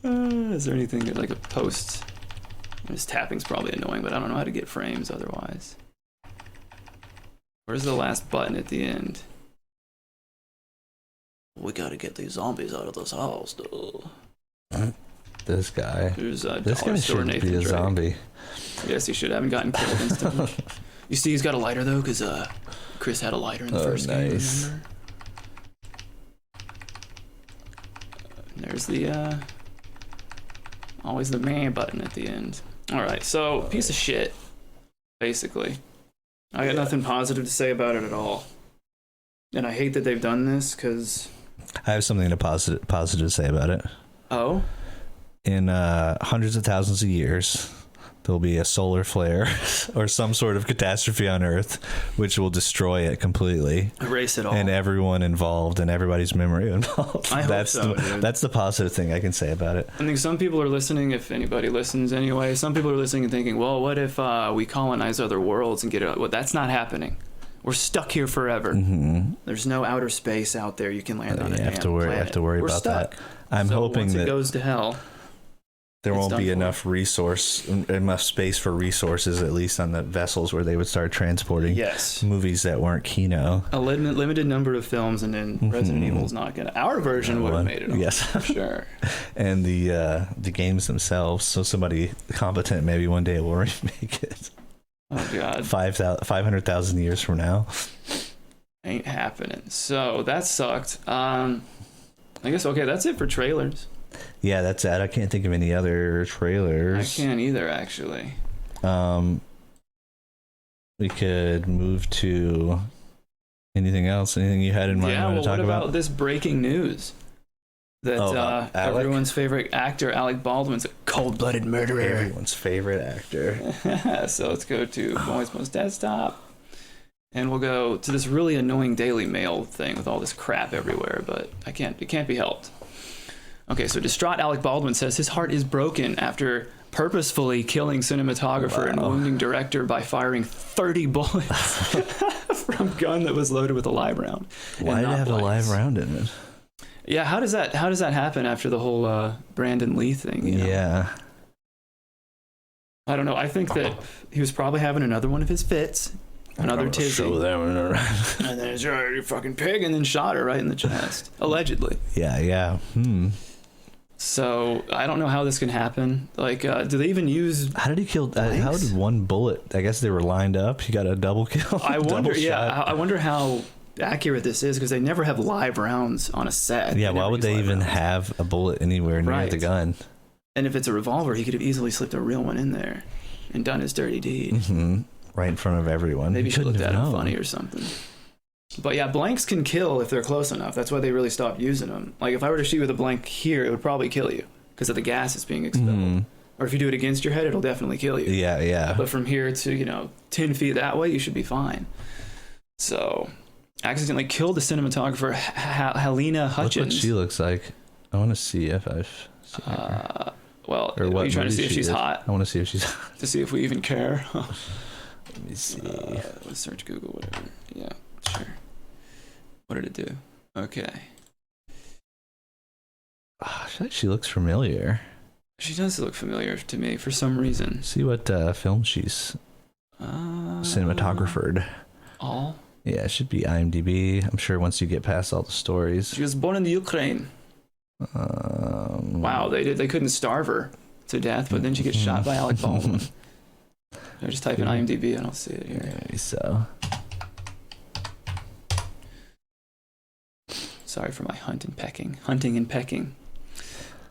Is there anything like a post? This tapping's probably annoying, but I don't know how to get frames otherwise. Where's the last button at the end? We gotta get these zombies out of this house, though. This guy. There's a this guy should be a Drake. zombie. Yes, he should. I haven't gotten killed instantly. You see, he's got a lighter though, because Chris had a lighter in the first game. Remember? There's the always the man button at the end. All right, so piece of shit, basically. I got nothing positive to say about it at all, and I hate that they've done this because I have something positive to say about it. Oh, in hundreds of thousands of years, there'll be a solar flare or some sort of catastrophe on Earth, which will destroy it completely, erase it all, and everyone involved and everybody's memory involved. I hope so, dude. That's the positive thing I can say about it. I think some people are listening, if anybody listens anyway. Some people are listening and thinking, well, what if we colonize other worlds and get it? Well, that's not happening. We're stuck here forever. Mm-hmm. There's no outer space out there you can land on. You have to worry We're about stuck. that. I'm hoping once that it goes to hell, there won't be enough space for resources, at least on the vessels where they would start transporting movies that weren't Kino. A limited number of films, and then Resident Evil's not gonna. Our version would have made it. Yes, for sure. And the games themselves. So somebody competent maybe one day will remake it. Oh God. 500,000 years from now. Ain't happening. So that sucked. I guess okay. That's it for trailers. Yeah, that's it. I can't think of any other trailers. I can't either, actually. We could move to anything else. Anything you had in mind to talk about? This breaking news that everyone's favorite actor, Alec Baldwin's a cold-blooded murderer. Everyone's favorite actor. So let's go to Boys Most Desktop. And we'll go to this really annoying Daily Mail thing with all this crap everywhere, but it can't be helped. Okay, so distraught Alec Baldwin says his heart is broken after purposefully killing cinematographer and wounding director by firing 30 bullets from a gun that was loaded with a live round. Why did it have a live round in it? Yeah, how does that happen after the whole Brandon Lee thing? You know? Yeah. I don't know. I think that he was probably having another one of his fits. Another tizzy. Show them. And then he's like, you fucking pig, and then shot her right in the chest. Allegedly. Yeah. So I don't know how this can happen. Like, do they even use? How did he kill? How did one bullet? I guess they were lined up. He got a double kill. I wonder. I wonder how accurate this is, because they never have live rounds on a set. Yeah, why would they even have a bullet anywhere near the gun? And if it's a revolver, he could have easily slipped a real one in there and done his dirty deed. Mm-hmm. Right in front of everyone. Maybe she looked at him funny or something. But yeah, blanks can kill if they're close enough. That's why they really stopped using them. Like, if I were to shoot with a blank here, it would probably kill you because of the gas that's being expelled. Or if you do it against your head, it'll definitely kill you. Yeah. But from here to, 10 feet that way, you should be fine. So, accidentally killed the cinematographer, Helena Hutchins. Look what she looks like. I want to see if I've seen her. Well, are you trying to see if she's hot? I want to see if she's hot. To see if we even care. Let me see. Let's search Google, whatever. Yeah, sure. What did it do? Okay. She looks familiar. She does look familiar to me for some reason. See what film she's cinematographered. All? Yeah, it should be IMDb. I'm sure once you get past all the stories. She was born in the Ukraine. Wow, they couldn't starve her to death, but then she gets shot by Alec Baldwin. I just type in IMDb and I'll see it here. Maybe so. Sorry for my hunting and pecking.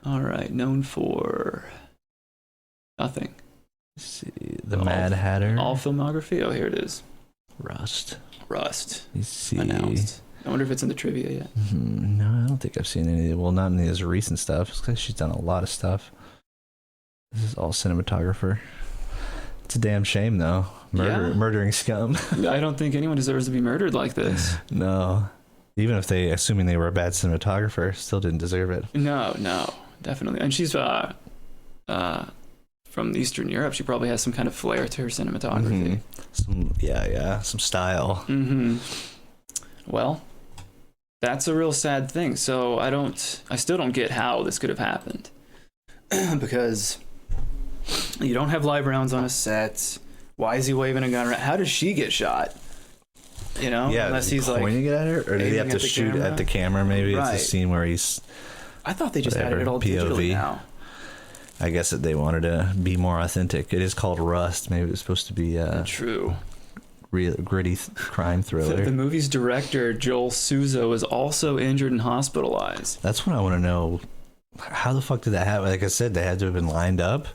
All right, known for nothing. Let's see, the Mad Hatter. All filmography. Oh, here it is. Rust. You see. Announced. I wonder if it's in the trivia yet. No, I don't think I've seen any. Well, not any of his recent stuff. It's because she's done a lot of stuff. This is all cinematographer. It's a damn shame, though. Murdering scum. I don't think anyone deserves to be murdered like this. No. Even if assuming they were a bad cinematographer, still didn't deserve it. No, definitely. And she's from Eastern Europe. She probably has some kind of flair to her cinematography. Some style. Well, that's a real sad thing. So I still don't get how this could have happened. Because you don't have live rounds on a set. Why is he waving a gun around? How does she get shot? Unless he's pointing it at her, or did he have to shoot at the camera? Maybe it's a scene where he's. I thought they just added it all digitally now. I guess that they wanted to be more authentic. It is called Rust. Maybe it's supposed to be true. Real gritty crime thriller. The movie's director Joel Souza was also injured and hospitalized. That's what I want to know. How the fuck did that happen? Like I said, they had to have been lined up.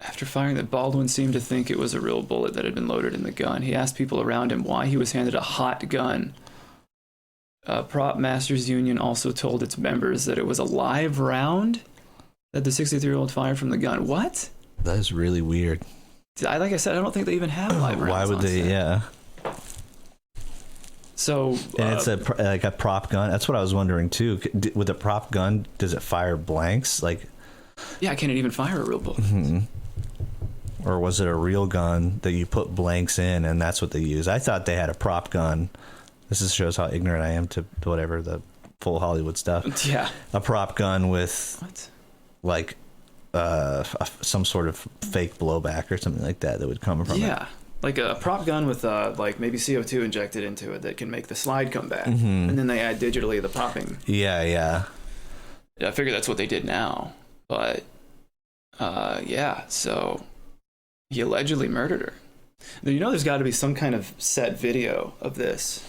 After firing that, Baldwin seemed to think it was a real bullet that had been loaded in the gun. He asked people around him why he was handed a hot gun. Prop Masters Union also told its members that it was a live round that the 63-year-old fired from the gun. What? That is really weird. Like I said, I don't think they even have live rounds. Why would they? Set. Yeah. So and it's like a prop gun. That's what I was wondering too. With a prop gun, does it fire blanks? Like, yeah, can it even fire a real bullet? Mm-hmm. Or was it a real gun that you put blanks in and that's what they use? I thought they had a prop gun. This just shows how ignorant I am to whatever the full Hollywood stuff. Yeah, a prop gun with what? Like some sort of fake blowback or something like that would come from it. Yeah, like a prop gun with like maybe CO2 injected into it that can make the slide come back, and then they add digitally the popping. Yeah. I figure that's what they did now, but yeah. So he allegedly murdered her. Now, you know, there's got to be some kind of set video of this.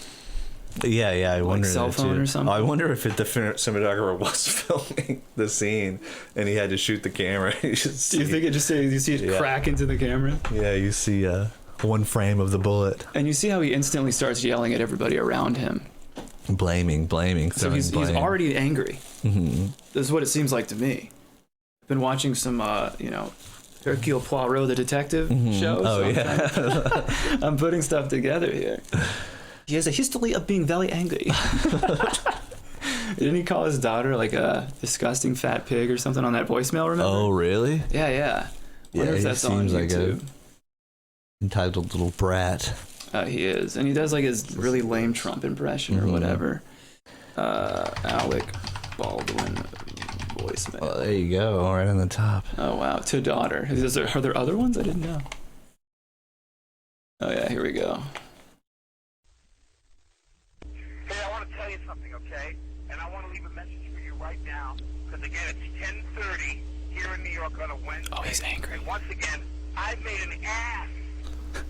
Yeah. I wonder cell phone or something. I wonder if the cinematographer was filming the scene and he had to shoot the camera. Do you think it just you see it crack into the camera? Yeah, you see one frame of the bullet, and you see how he instantly starts yelling at everybody around him, blaming. So he's already angry. Mm-hmm. This is what it seems like to me. I've been watching some, Hercule Poirot, the detective show. Oh, yeah. I'm putting stuff together here. He has a history of being very angry. Didn't he call his daughter like a disgusting fat pig or something on that voicemail, remember? Oh, really? Yeah. Wonder if that's seems on like YouTube. a entitled little brat. He is. And he does like his really lame Trump impression or whatever. Alec Baldwin voicemail. Oh, there you go, right on the top. Oh, wow. To daughter. Are there other ones? I didn't know. Oh, yeah, here we go. Hey, I want to tell you something, okay? And I want to leave a message for you right now. Because, again, it's 10:30 here in New York on a Wednesday. Oh, he's angry. And once again, I've made an ass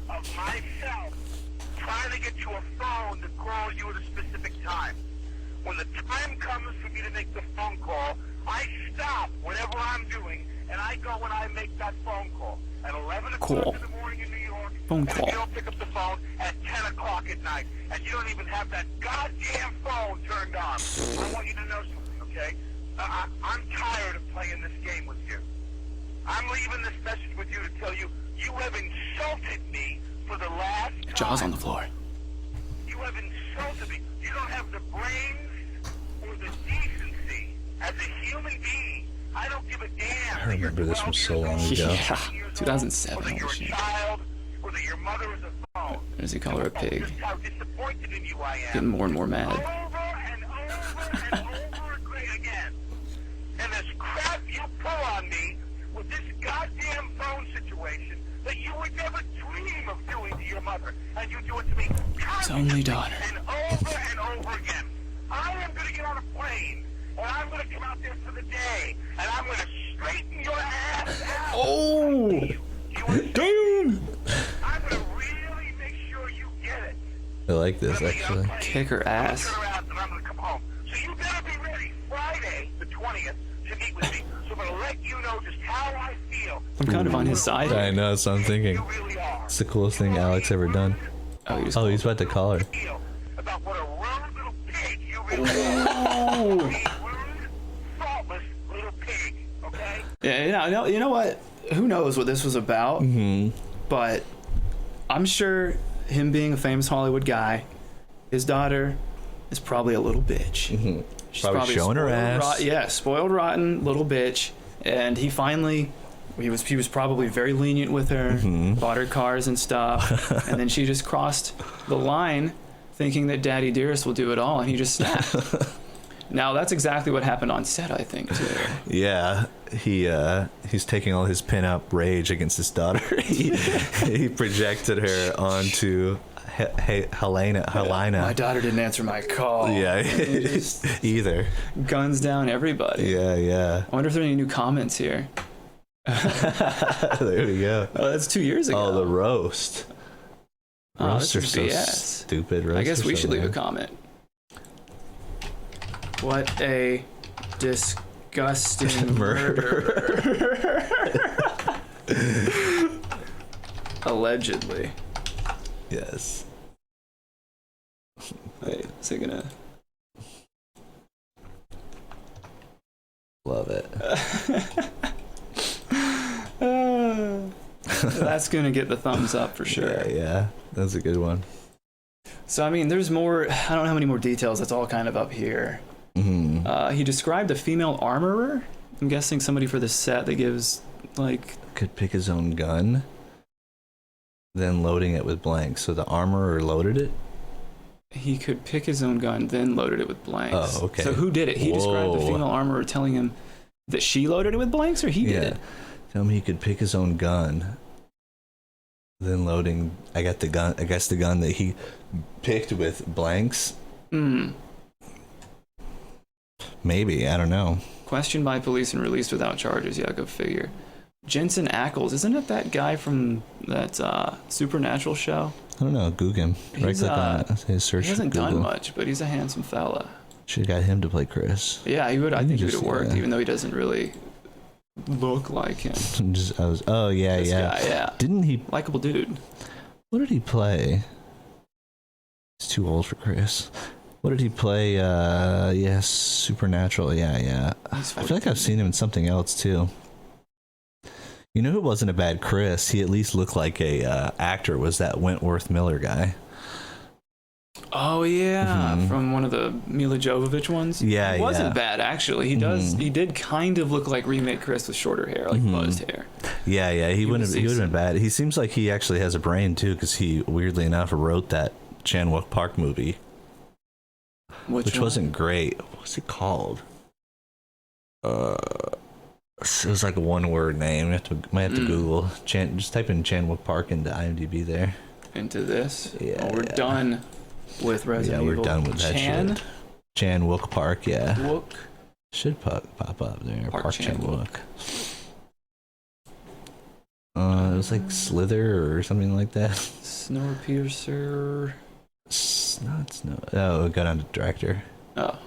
of myself trying to get you a phone to call you at a specific time. When the time comes for me to make the phone call, I stop whatever I'm doing, and I go when I make that phone call. At 11 o'clock in the morning in New York, phone call. and you don't pick up the phone at 10 o'clock at night, and you don't even have that goddamn phone turned on. I want you to know something, okay? I'm tired of playing this game with you. I'm leaving this message with you to tell you, you have insulted me for the last time. Jaws on the floor. You have insulted me. You don't have the brains or the decency as a human being. I don't give a damn. I remember this was so long ago. Yeah, 2007. Whether you're a child, whether your mother is a phone. Does he call her a pig? Just how disappointed in you I am. Getting more and more mad. Over and over again. And this crap you pull on me with this goddamn phone situation that you would never dream of doing to your mother, and you do it to me. His only daughter. And over again. I am going to get on a plane, and I'm going to come out there for the day, and I'm going to straighten your ass out. Oh! Damn! I'm going to really make sure you get it. I like this, actually. Kick her ass. Turn around and I'm going to come home. So you better be ready Friday, the 20th, to meet with me. So I'm going to let you know just how I feel. I'm kind of on his side. I know, that's what I'm thinking. It's the coolest thing Alec's ever done. Oh, he's about to call her. About what a rude little pig you really are. Rude, thoughtless little pig, okay? Yeah, you know what? Who knows what this was about? But I'm sure him being a famous Hollywood guy, his daughter is probably a little bitch. She's probably showing her ass. Spoiled rotten little bitch. And he was probably very lenient with her, bought her cars and stuff, and then she just crossed the line thinking that Daddy Dearest will do it all, and he just snapped. Now, that's exactly what happened on set, I think, too. Yeah, he's taking all his pin-up rage against his daughter. he projected her onto Helena. My daughter didn't answer my call. Yeah, either. Guns down everybody. Yeah. I wonder if there are any new comments here. There we go. Oh, that's 2 years ago. Oh, the roast. Roasts are so BS. stupid. I guess we should leave a comment. What a disgusting disgusting murderer. Allegedly. Yes. Wait, is it gonna... Love it. That's gonna get the thumbs up for sure. Yeah, that's a good one. So I mean, there's more. I don't know how many more details. That's all kind of up here. He described a female armorer. I'm guessing somebody for the set that gives like could pick his own gun, then loading it with blanks. So the armorer loaded it. He could pick his own gun, then loaded it with blanks. Oh, okay. So who did it? He described the female armorer telling him that she loaded it with blanks, or he did it? Tell him he could pick his own gun, then loading. I got the gun. I guess the gun that he picked with blanks. Maybe, I don't know. Questioned by police and released without charges. Yeah, go figure. Jensen Ackles, isn't it that guy from that Supernatural show? I don't know. Google him. Right click on his search. He hasn't Google. done much, but he's a handsome fella. Should have got him to play Chris. Yeah, he would. I think he would have just- worked, yeah. even though he doesn't really look like him. Oh yeah, This yeah. guy, yeah. Didn't he? Likable dude. What did he play? He's too old for Chris. What did he play? Yes, Supernatural. Yeah. I feel like I've seen him in something else too. You know who wasn't a bad Chris? He at least looked like a actor. Was that Wentworth Miller guy? Oh yeah, from one of the Mila Jovovich ones. Yeah, he wasn't yeah. bad actually. He does. He did kind of look like remake Chris with shorter hair, like buzzed hair. Yeah. He wouldn't. He would have decent. been bad. He seems like he actually has a brain too, because he weirdly enough wrote that Chan-wook Park movie, which one? wasn't great. What's it called? It was like a one-word name. Might have to Google. Just type in Chan-wook Park into IMDb there. Into this. Yeah, we're done with Resident Evil. Yeah, we're done with that shit. Chan-wook Park, yeah. Wook. Should pop up there. Park Chan-wook. It was like Slither or something like that. Snowpiercer. Oh, it got on to director. Oh.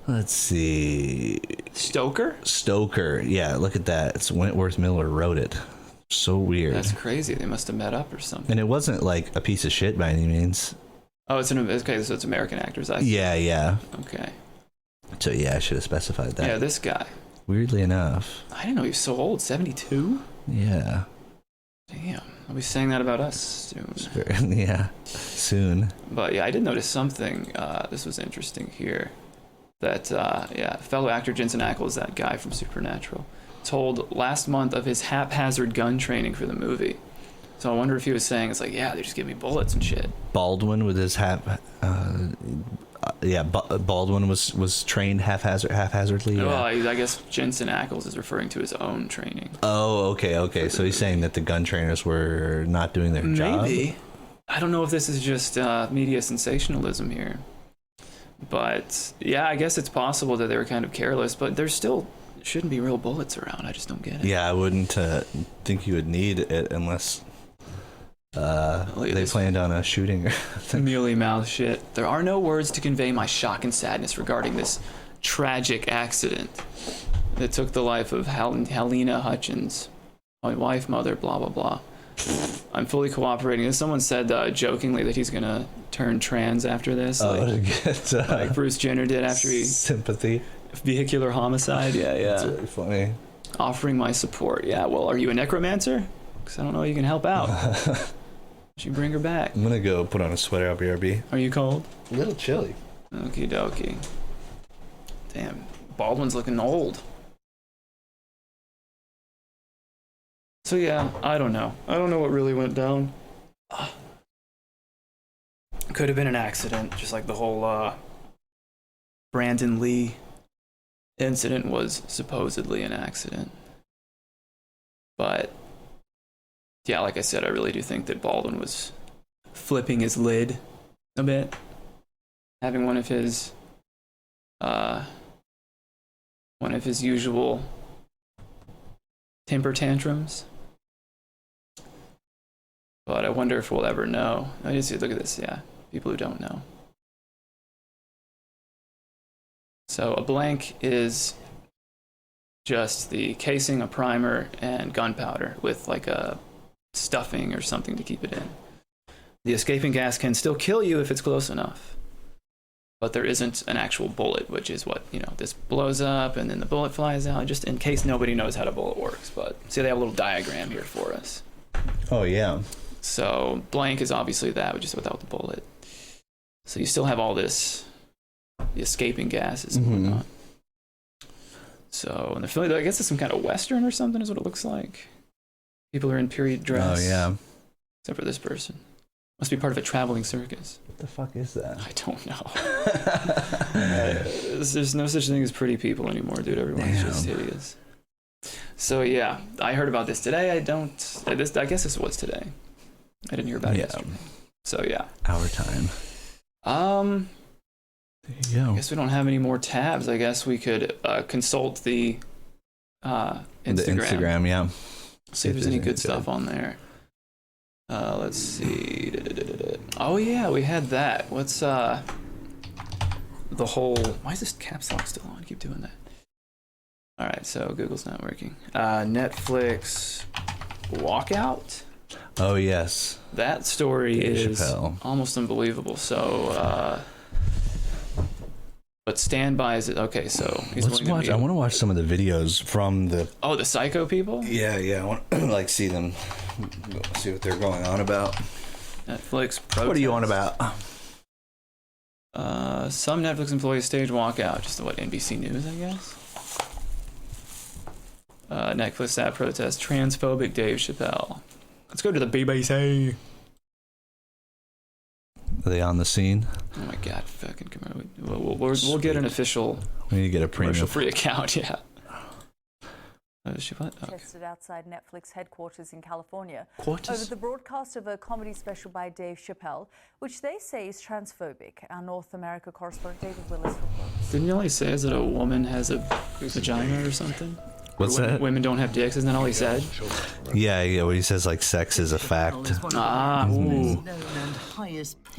Let's see. Stoker. Yeah, look at that. It's Wentworth Miller wrote it. So weird. That's crazy. They must have met up or something. And it wasn't like a piece of shit by any means. Oh, okay. So it's American actors. Yeah. Okay. So yeah, I should have specified that. Yeah, this guy. Weirdly enough. I didn't know he was so old. 72. Yeah. Damn. I'll be saying that about us soon. Yeah. Soon. But yeah, I did notice something. This was interesting here. That fellow actor Jensen Ackles, that guy from Supernatural, told last month of his haphazard gun training for the movie. So I wonder if he was saying it's like, yeah, they just give me bullets and shit. Baldwin with his Baldwin was trained haphazardly. Yeah. Well, I guess Jensen Ackles is referring to his own training. Oh, okay. So he's saying that the gun trainers were not doing their job? Maybe. I don't know if this is just media sensationalism here. But yeah, I guess it's possible that they were kind of careless, but there still shouldn't be real bullets around. I just don't get it. Yeah, I wouldn't think you would need it unless they planned on a shooting. Mealy mouth shit. There are no words to convey my shock and sadness regarding this tragic accident that took the life of Helena Hutchins, my wife, mother, blah, blah, blah. I'm fully cooperating. Someone said jokingly that he's going to turn trans after this. Like Bruce Jenner did after he... Sympathy. Vehicular homicide. Yeah. That's really funny. Offering my support. Yeah, well, are you a necromancer? Because I don't know how you can help out. Should you bring her back? I'm going to go put on a sweater. BRB. Are you cold? A little chilly. Okie dokie. Damn, Baldwin's looking old. So yeah, I don't know. I don't know what really went down. Could have been an accident, just like the whole Brandon Lee incident was supposedly an accident. But yeah, like I said, I really do think that Baldwin was flipping his lid a bit, having one of his usual temper tantrums. But I wonder if we'll ever know. I just see, look at this, yeah. People who don't know. So a blank is just the casing, a primer, and gunpowder with like a stuffing or something to keep it in. The escaping gas can still kill you if it's close enough, but there isn't an actual bullet, which is what, this blows up and then the bullet flies out, just in case nobody knows how a bullet works. But see, they have a little diagram here for us. Oh, yeah. So blank is obviously that, just without the bullet. So you still have all this, the escaping gases and whatnot. So, and the film, I guess it's some kind of Western or something is what it looks like. People are in period dress. Oh, yeah. Except for this person. Must be part of a traveling circus. What the fuck is that? I don't know. There's no such thing as pretty people anymore, dude. Everyone's just hideous. So, yeah, I heard about this today. I guess this was today. I didn't hear about it yesterday. So, yeah. Our time. There you go. I guess we don't have any more tabs. I guess we could consult the Instagram. The Instagram, yeah. See if there's any good stuff on there. Let's see. Oh yeah, we had that. What's the whole? Why is this caps lock still on? I keep doing that. All right, so Google's not working. Netflix walkout. Oh yes. That story Dave is Chappelle. almost unbelievable. So, but Standby is okay. So he's Let's watch. I want to watch some of the videos from the. Oh, the psycho people. Yeah. I want to see them. See what they're going on about. Netflix protest. What are you on about? Some Netflix employees stage walkout. Just what, NBC News, I guess. Netflix app protest. Transphobic Dave Chappelle. Let's go to the BBC. Are they on the scene? Oh my god, fucking come on. We'll get an official. We need to get a premium free account, yeah. What? Okay. Tested outside Netflix headquarters in California over the broadcast of a comedy special by Dave Chappelle, which they say is transphobic. Our North America correspondent David Willis reports. Didn't you only say is that a woman has a vagina or something? What's that? Women don't have dicks, isn't that all he said? Yeah, when he says like sex is a fact. Ooh.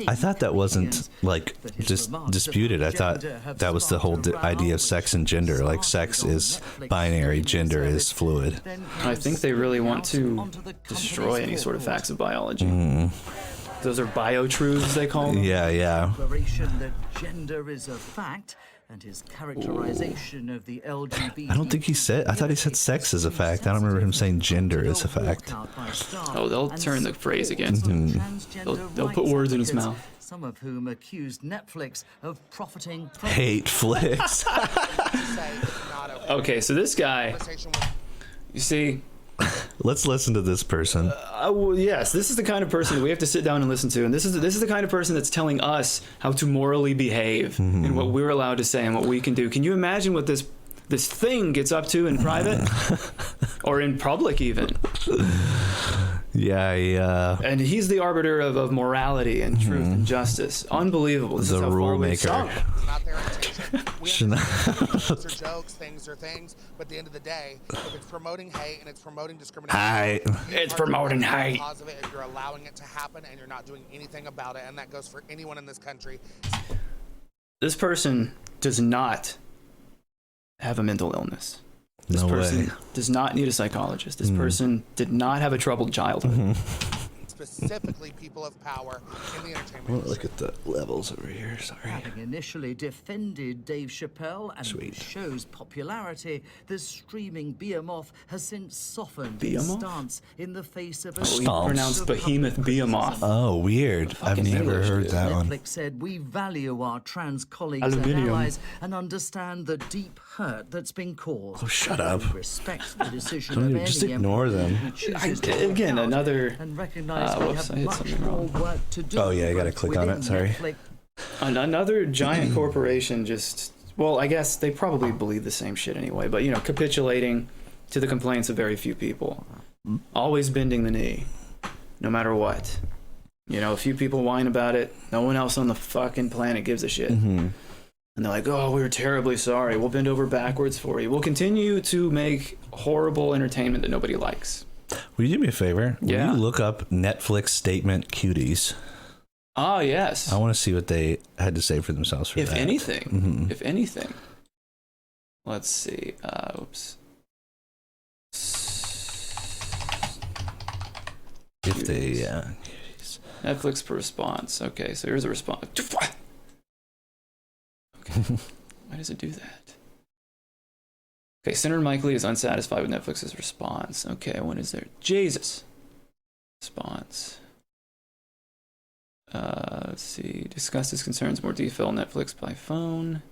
I thought that wasn't like just disputed. I thought that was the whole idea of sex and gender. Like sex is binary, gender is fluid. I think they really want to destroy any sort of facts of biology. Those are bio-truths, they call them? Yeah. That gender is a fact. And his characterization of the LGBT. I don't think he said. I thought he said sex is a fact. I don't remember him saying gender is a fact. Oh, they'll turn the phrase against him. They'll put words in his mouth. Some of whom accused Netflix of profiting. Hate flicks. Okay, so this guy, you see. Let's listen to this person. Well, yes, this is the kind of person that we have to sit down and listen to, and this is the kind of person that's telling us how to morally behave and what we're allowed to say and what we can do. Can you imagine what this thing gets up to in private or in public even? Yeah. And he's the arbiter of morality and truth and justice. Unbelievable. This is how rule far we've maker. sunk. Not their intention. We understand jokes are jokes, things are things, but at the end of the day, if it's promoting hate and it's promoting discrimination, it's promoting hate. Positive if you're allowing it to happen and you're not doing anything about it, and that goes for anyone in this country. This person does not have a mental illness. This person does not need a psychologist. This person did not have a troubled childhood. Specifically, people of power in the entertainment industry. Look at the levels over here. Sorry. Having initially defended Dave Chappelle and the show's popularity, the streaming behemoth has since softened its stance in the face of a he pronounced behemoth behemoth. Oh, weird. I've never heard that one. Netflix said, we value our trans colleagues and allies and understand the deep hurt that's been caused. Oh, shut up. Respect the decision of any just ignore them. Again, another and recognize whoops, I hit something wrong. Oh yeah, I gotta click on it. Sorry. Another giant corporation just, well, I guess they probably believe the same shit anyway, but capitulating to the complaints of very few people. Always bending the knee, no matter what. A few people whine about it. No one else on the fucking planet gives a shit. And they're like, oh, we're terribly sorry. We'll bend over backwards for you. We'll continue to make horrible entertainment that nobody likes. Will you do me a favor? Yeah. Will you look up Netflix statement cuties? Ah, yes. I want to see what they had to say for themselves for if that. Anything. If anything. Let's see. Oops. If they, Netflix per response. Okay, so here's a response. Okay. Why does it do that? Okay, Senator Mike Lee is unsatisfied with Netflix's response. Okay, when is there? Jesus. Response. Let's see. Discuss his concerns in more detail. Netflix by phone.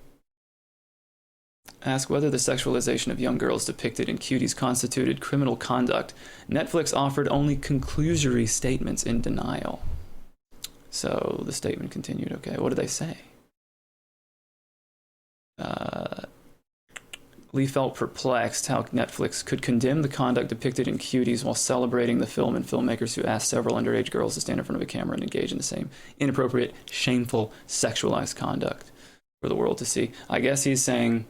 Ask whether the sexualization of young girls depicted in Cuties constituted criminal conduct. Netflix offered only conclusory statements in denial. So the statement continued. Okay, what did they say? Lee felt perplexed how Netflix could condemn the conduct depicted in Cuties while celebrating the film and filmmakers who asked several underage girls to stand in front of a camera and engage in the same inappropriate, shameful, sexualized conduct for the world to see. I guess he's saying,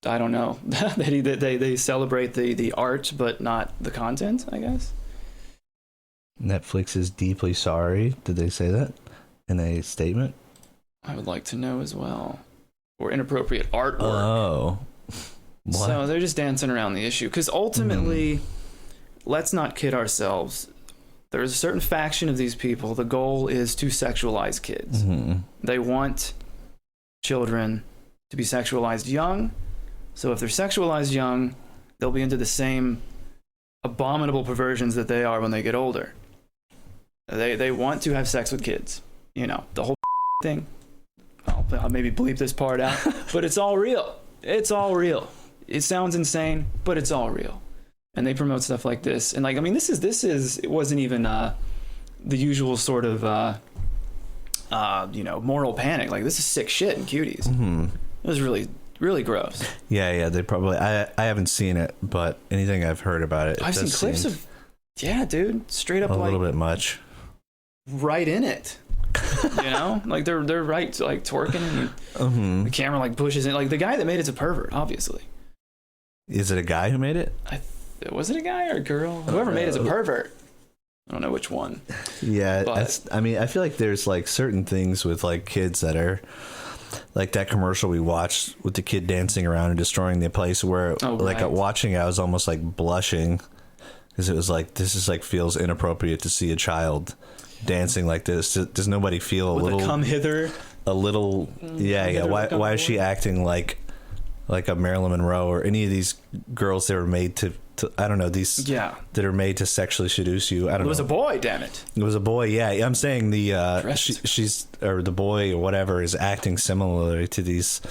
I don't know, that they celebrate the art but not the content, I guess. Netflix is deeply sorry. Did they say that in a statement? I would like to know as well. Or inappropriate artwork. Oh. What? So they're just dancing around the issue. Because ultimately, let's not kid ourselves. There's a certain faction of these people. The goal is to sexualize kids. They want children to be sexualized young. So if they're sexualized young, they'll be into the same abominable perversions that they are when they get older. They want to have sex with kids. You know, the whole thing. I'll maybe bleep this part out, but it's all real. It's all real. It sounds insane, but it's all real. And they promote stuff like this. And like, I mean, this is it wasn't even the usual sort of moral panic. Like, this is sick shit in Cuties. It was really, really gross. Yeah, they probably, I haven't seen it, but anything I've heard about it, I've seen clips of, yeah, dude, straight up a like little bit much. Right in it. You know, like they're right, like twerking, and the camera like pushes in. Like, the guy that made it's a pervert, obviously. Is it a guy who made it? Was it a guy or a girl? Whoever made it's a pervert. I don't know which one. Yeah, but I mean, I feel like there's like certain things with like kids that are like that commercial we watched with the kid dancing around and destroying the place, where watching it, I was almost like blushing because it was like, this is like feels inappropriate to see a child dancing like this. Does nobody feel with a come hither? A little, yeah. Why is she acting like a Marilyn Monroe or any of these girls that were made to I don't know, these that are made to sexually seduce you? I don't know. It was a boy, damn it. It was a boy, yeah. I'm saying the she's or the boy or whatever is acting similarly to these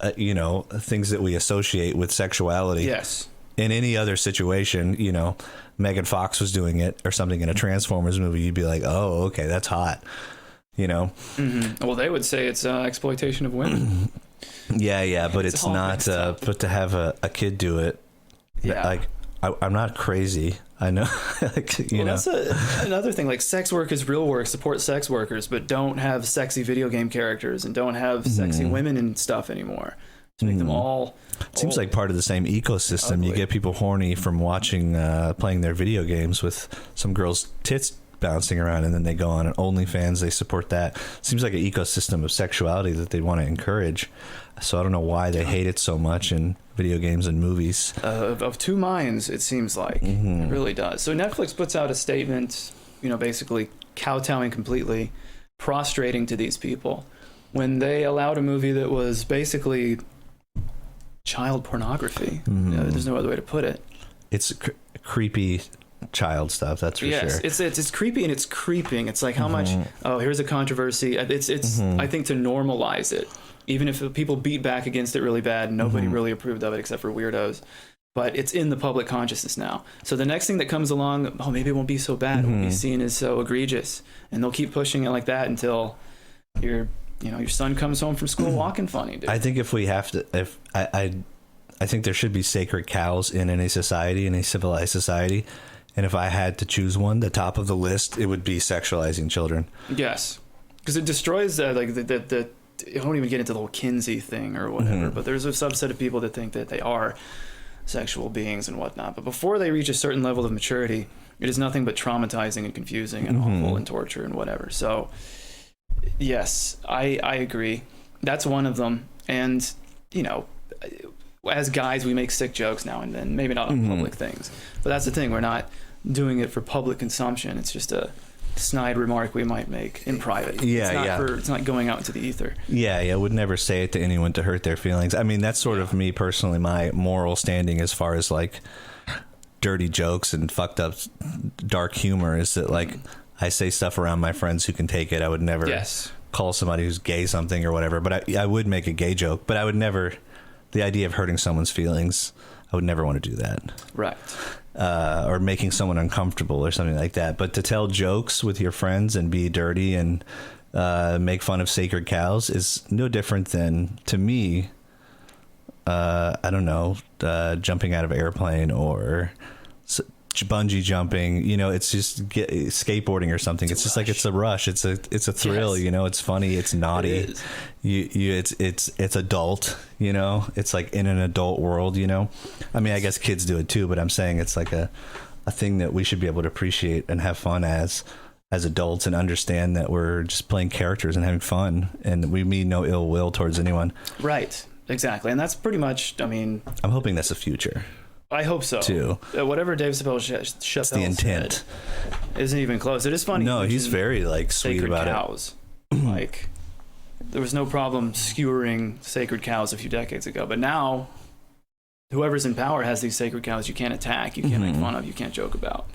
things that we associate with sexuality. Yes. In any other situation, Megan Fox was doing it or something in a Transformers movie, you'd be like, oh, okay, that's hot, Well, they would say it's exploitation of women. Yeah, but it's not. But to have a kid do it, like, I'm not crazy. I know, That's another thing. Like, sex work is real work. Support sex workers, but don't have sexy video game characters and don't have sexy women and stuff anymore. To make them all. It seems like part of the same ecosystem. Ugly. You get people horny from watching, playing their video games with some girls' tits bouncing around, and then they go on an OnlyFans. They support that. Seems like an ecosystem of sexuality that they want to encourage. So I don't know why they hate it so much in video games and movies. Of two minds, it seems like. It really does. So Netflix puts out a statement, basically kowtowing completely, prostrating to these people when they allowed a movie that was basically child pornography. There's no other way to put it. It's creepy child stuff, that's for sure. It's creepy, and it's creeping. It's like, how much, here's a controversy. It's I think, to normalize it. Even if people beat back against it really bad, nobody really approved of it except for weirdos. But it's in the public consciousness now. So the next thing that comes along, maybe it won't be so bad. It won't be seen as so egregious. And they'll keep pushing it like that until your son comes home from school walking funny, dude. I think if we have to, I think there should be sacred cows in any society, in a civilized society. And if I had to choose one, the top of the list, it would be sexualizing children. Yes. Because it destroys I don't even get into the whole Kinsey thing or whatever, but there's a subset of people that think that they are sexual beings and whatnot. But before they reach a certain level of maturity, it is nothing but traumatizing and confusing and awful and torture and whatever. So, yes, I agree. That's one of them. And you know, as guys, we make sick jokes now and then, maybe not on public things. But that's the thing, we're not doing it for public consumption. It's just a snide remark we might make in private. Yeah, it's not going out into the ether. Yeah, I would never say it to anyone to hurt their feelings. I mean, that's sort of me personally, my moral standing as far as like dirty jokes and fucked up dark humor is that like I say stuff around my friends who can take it. I would never call somebody who's gay something or whatever, but I would make a gay joke, but I would never, the idea of hurting someone's feelings, I would never want to do that. Right. Or making someone uncomfortable or something like that. But to tell jokes with your friends and be dirty and make fun of sacred cows is no different than, to me, I don't know, jumping out of an airplane or bungee jumping. You know, it's just skateboarding or something. It's just like it's a rush. It's a thrill. You know, it's funny. It's naughty. It's adult. You know, it's like in an adult world. You know, I mean, I guess kids do it too, but I'm saying it's like a thing that we should be able to appreciate and have fun as adults and understand that we're just playing characters and having fun, and we mean no ill will towards anyone. Right. Exactly. And that's pretty much, I mean, I'm hoping that's the future. I hope so too. Whatever Dave Chappelle that's the intent. Isn't even close. It is funny. No, he's very like sweet about cows. Like there was no problem skewering sacred cows a few decades ago, but now whoever's in power has these sacred cows you can't attack, you can't make fun of, you can't joke about.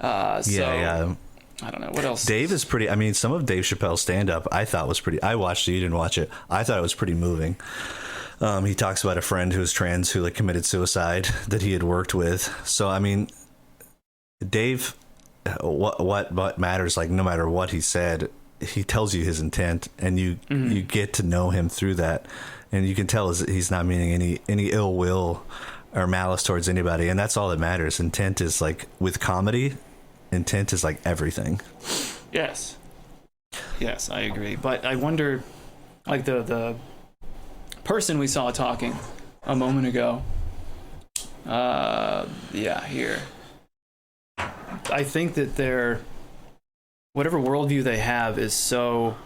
I don't know what else. Dave is pretty. I mean, some of Dave Chappelle's stand-up I thought was pretty. I watched it. You didn't watch it. I thought it was pretty moving. He talks about a friend who was trans who like committed suicide that he had worked with. So I mean, Dave, what matters? Like no matter what he said, he tells you his intent, and you get to know him through that, and you can tell he's not meaning any ill will or malice towards anybody, and that's all that matters. Intent is like with comedy. Intent is like everything. Yes, I agree. But I wonder, like the person we saw talking a moment ago. Here. I think that whatever worldview they have is so.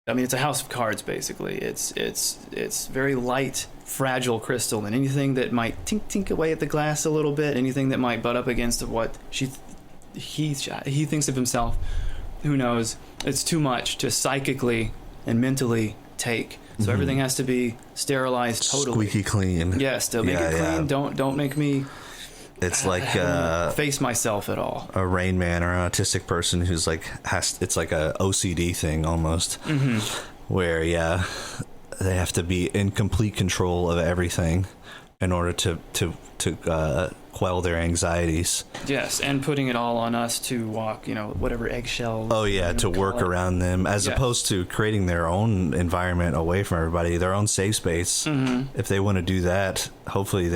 I mean, it's a house of cards basically. It's very light, fragile crystal, and anything that might tink away at the glass a little bit, anything that might butt up against what he thinks of himself, who knows, it's too much to psychically and mentally take. So everything has to be sterilized totally. Squeaky clean. Yes, to make it clean. Don't make me it's like face myself at all. A Rain Man or an autistic person who's like it's like a OCD thing almost, where they have to be in complete control of everything in order to quell their anxieties. Yes, and putting it all on us to walk, whatever eggshells. Oh yeah, to work around them, as opposed to creating their own environment away from everybody, their own safe space. If they want to do that, hopefully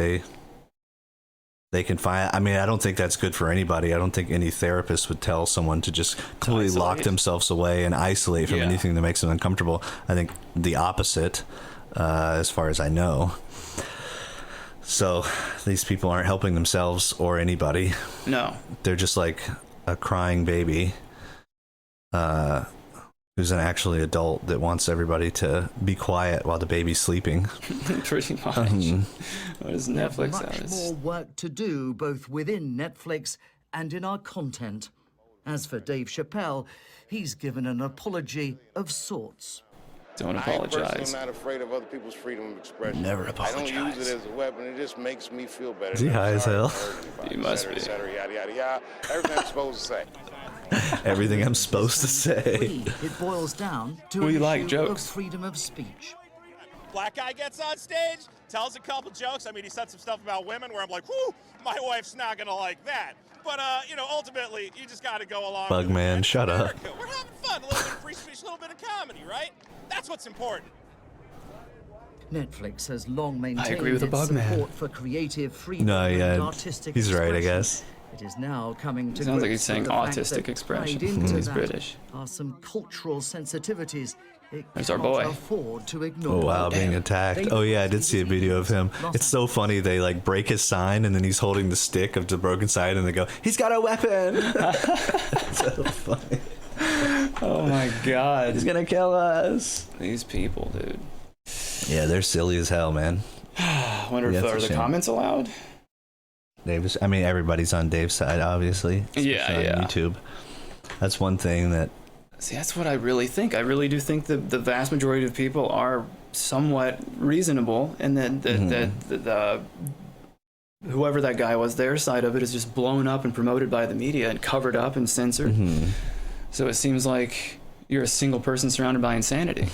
they can find. I mean, I don't think that's good for anybody. I don't think any therapist would tell someone to just completely lock themselves away and isolate from anything that makes them uncomfortable. I think the opposite, as far as I know. So these people aren't helping themselves or anybody. No. They're just like a crying baby who's an actually adult that wants everybody to be quiet while the baby's sleeping. Pretty much. What does Netflix have? Much more work to do both within Netflix and in our content. As for Dave Chappelle, he's given an apology of sorts. Don't apologize. I'm not afraid of other people's freedom of expression. Never apologize. I don't use it as a weapon. It just makes me feel better. Is he high as hell? He must be. Yada, yada, yada. Everything I'm supposed to say. Everything I'm supposed to say. It boils down to We an like issue jokes. of freedom of speech. Black guy gets on stage, tells a couple jokes. I mean, he said some stuff about women where I'm like, whoo, my wife's not going to like that. But, ultimately, you just got to go along with Bugman, shut up. We're having fun. A little bit of free speech, a little bit of comedy, right? That's what's important. Netflix has long maintained agree with the its Bugman. support for creative freedom and artistic he's expression. right, I guess. It is now coming to Sounds like he's grips saying with the fact autistic that expression. tied into He's that British. Are some cultural sensitivities it There's our cannot boy. afford to ignore. Oh wow, being attacked. Oh yeah, I did see a video of him. It's so funny. They like break his sign and then he's holding the stick of the broken sign and they go, "He's got a weapon." So funny. Oh my God. He's gonna kill us. These people, dude. Yeah, they're silly as hell, man. I wonder if are the comments allowed? Dave's. I mean, everybody's on Dave's side, obviously. Yeah, on YouTube. That's one thing that. See, that's what I really think. I really do think that the vast majority of people are somewhat reasonable, and that the whoever that guy was, their side of it is just blown up and promoted by the media and covered up and censored. So it seems like you're a single person surrounded by insanity.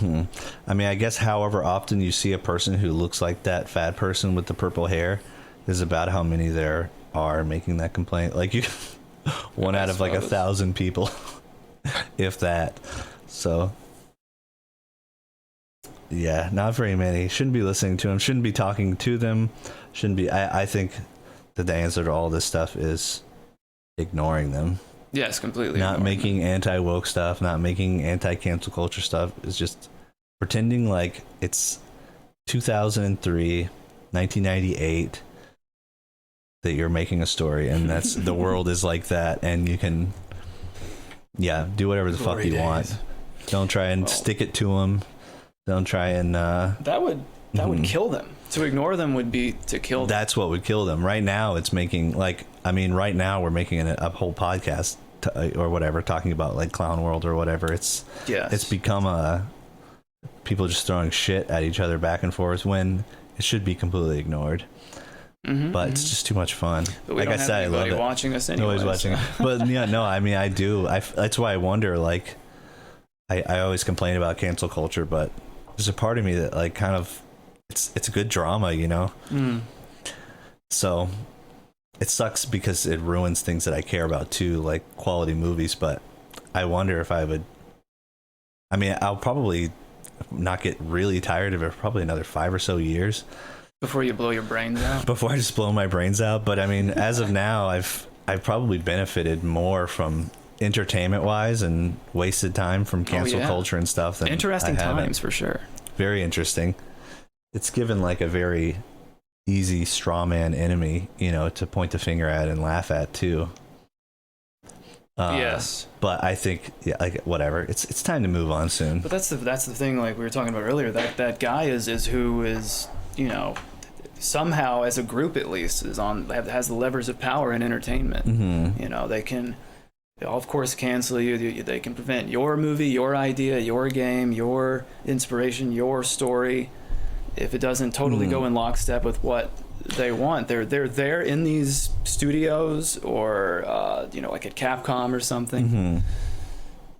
I mean, I guess however often you see a person who looks like that fat person with the purple hair is about how many there are making that complaint. Like you, one out of like 1,000 people, if that. So yeah, not very many. Shouldn't be listening to them. Shouldn't be talking to them. Shouldn't be. I think that the answer to all this stuff is ignoring them. Yes, completely. Not making anti-woke stuff, not making anti-cancel culture stuff. It's just pretending like it's 2003, 1998, that you're making a story, and that's the world is like that, and you can, do whatever the fuck you want. Don't try and stick it to them. Don't try and... That would kill them. To ignore them would be to kill them. That's what would kill them. Right now, it's making, like, I mean, right now we're making a whole podcast or whatever, talking about, like, Clown World or whatever. It's become people just throwing shit at each other back and forth when it should be completely ignored. But it's just too much fun. But we like don't I said, have I love anybody it. watching us anyway. Nobody's watching. But yeah, no, I mean, I do. That's why I wonder, like, I always complain about cancel culture, but there's a part of me that, like, kind of, it's a good drama, you know? So it sucks because it ruins things that I care about too, like quality movies, but I wonder if I would, I mean, I'll probably not get really tired of it for probably another 5 or so years. Before you blow your brains out? Before I just blow my brains out. But I mean, as of now, I've probably benefited more from entertainment wise and wasted time from cancel culture and stuff than interesting times for sure. Very interesting. It's given like a very easy straw man enemy, you know, to point the finger at and laugh at too. Yes, but I think like whatever. It's time to move on soon. But that's the thing. Like we were talking about earlier, that guy is who is, you know, somehow as a group at least has the levers of power in entertainment. You know, they can, of course, cancel you. They can prevent your movie, your idea, your game, your inspiration, your story. If it doesn't totally go in lockstep with what they want, they're there in these studios or you know, like at Capcom or something,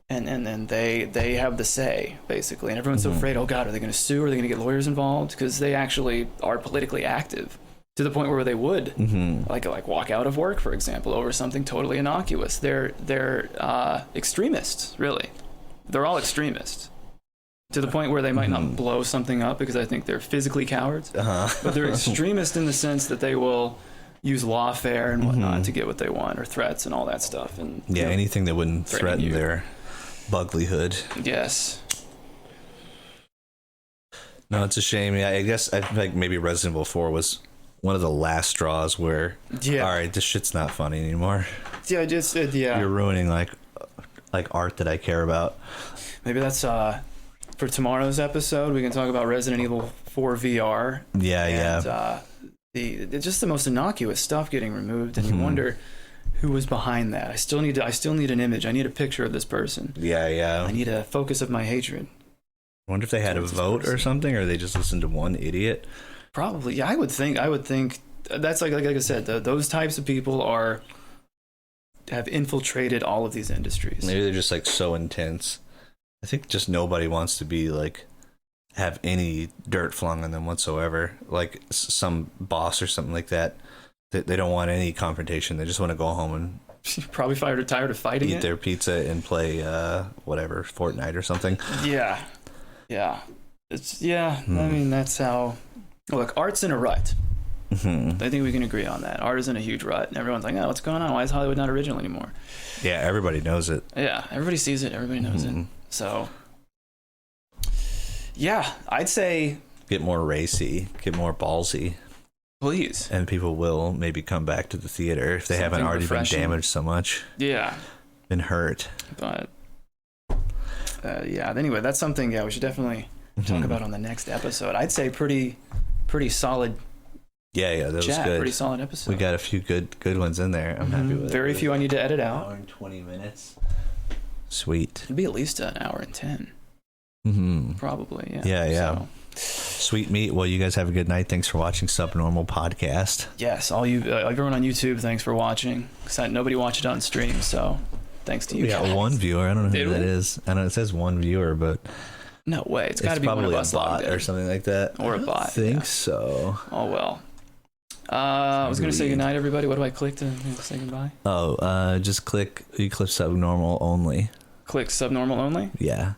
and then they have the say basically, and everyone's so afraid. Oh God, are they going to sue? Are they going to get lawyers involved? Because they actually are politically active to the point where they would like walk out of work, for example, over something totally innocuous. They're extremists, really. They're all extremists. To the point where they might not blow something up because I think they're physically cowards. But they're extremists in the sense that they will use lawfare and whatnot to get what they want, or threats and all that stuff. And yeah, anything that wouldn't threaten their buglyhood. Yes. No, it's a shame. Yeah, I guess I think maybe Resident Evil 4 was one of the last straws where, all right, this shit's not funny anymore. Yeah, just you're ruining like art that I care about. Maybe that's for tomorrow's episode. We can talk about Resident Evil 4 VR. Just the most innocuous stuff getting removed, and you wonder who was behind that. I still need an image. I need a picture of this person. I need a focus of my hatred. I wonder if they had a vote or something, or they just listened to one idiot. Probably. Yeah, I would think that's like I said, those types of people have infiltrated all of these industries. Maybe they're just like so intense. I think just nobody wants to be like have any dirt flung on them whatsoever. Like some boss or something like that. They don't want any confrontation. They just want to go home and probably tired of fighting. Eat their pizza and play whatever, Fortnite or something. Yeah. I mean, that's how. Look, art's in a rut. I think we can agree on that. Art is in a huge rut, and everyone's like, "Oh, what's going on? Why is Hollywood not original anymore?" Yeah, everybody knows it. Yeah, everybody sees it. Everybody knows it. So, yeah, I'd say get more racy, get more ballsy, please, and people will maybe come back to the theater if they haven't already been damaged so much. Yeah, been hurt. But anyway, that's something. Yeah, we should definitely talk about on the next episode. I'd say pretty solid. Yeah, that was chat, good. Pretty solid episode. We got a few good ones in there. I'm happy with it. Very few I need to edit out. 1 hour and 20 minutes. Sweet. It'd be at least an hour and 10. Probably, yeah. Yeah. Sweet meat. Well, you guys have a good night. Thanks for watching Subnormal Podcast. Yes, all you, everyone on YouTube, thanks for watching. Nobody watched it on stream, so thanks to you. We got one viewer. I don't know who that is. I know it says one viewer, but no way. It's got to be one of us, probably a bot or something like that. Or a bot. I think so. Oh well. I was gonna say goodnight, everybody. What do I click to say goodbye? Just click. You click Subnormal only. Click Subnormal only. Yeah.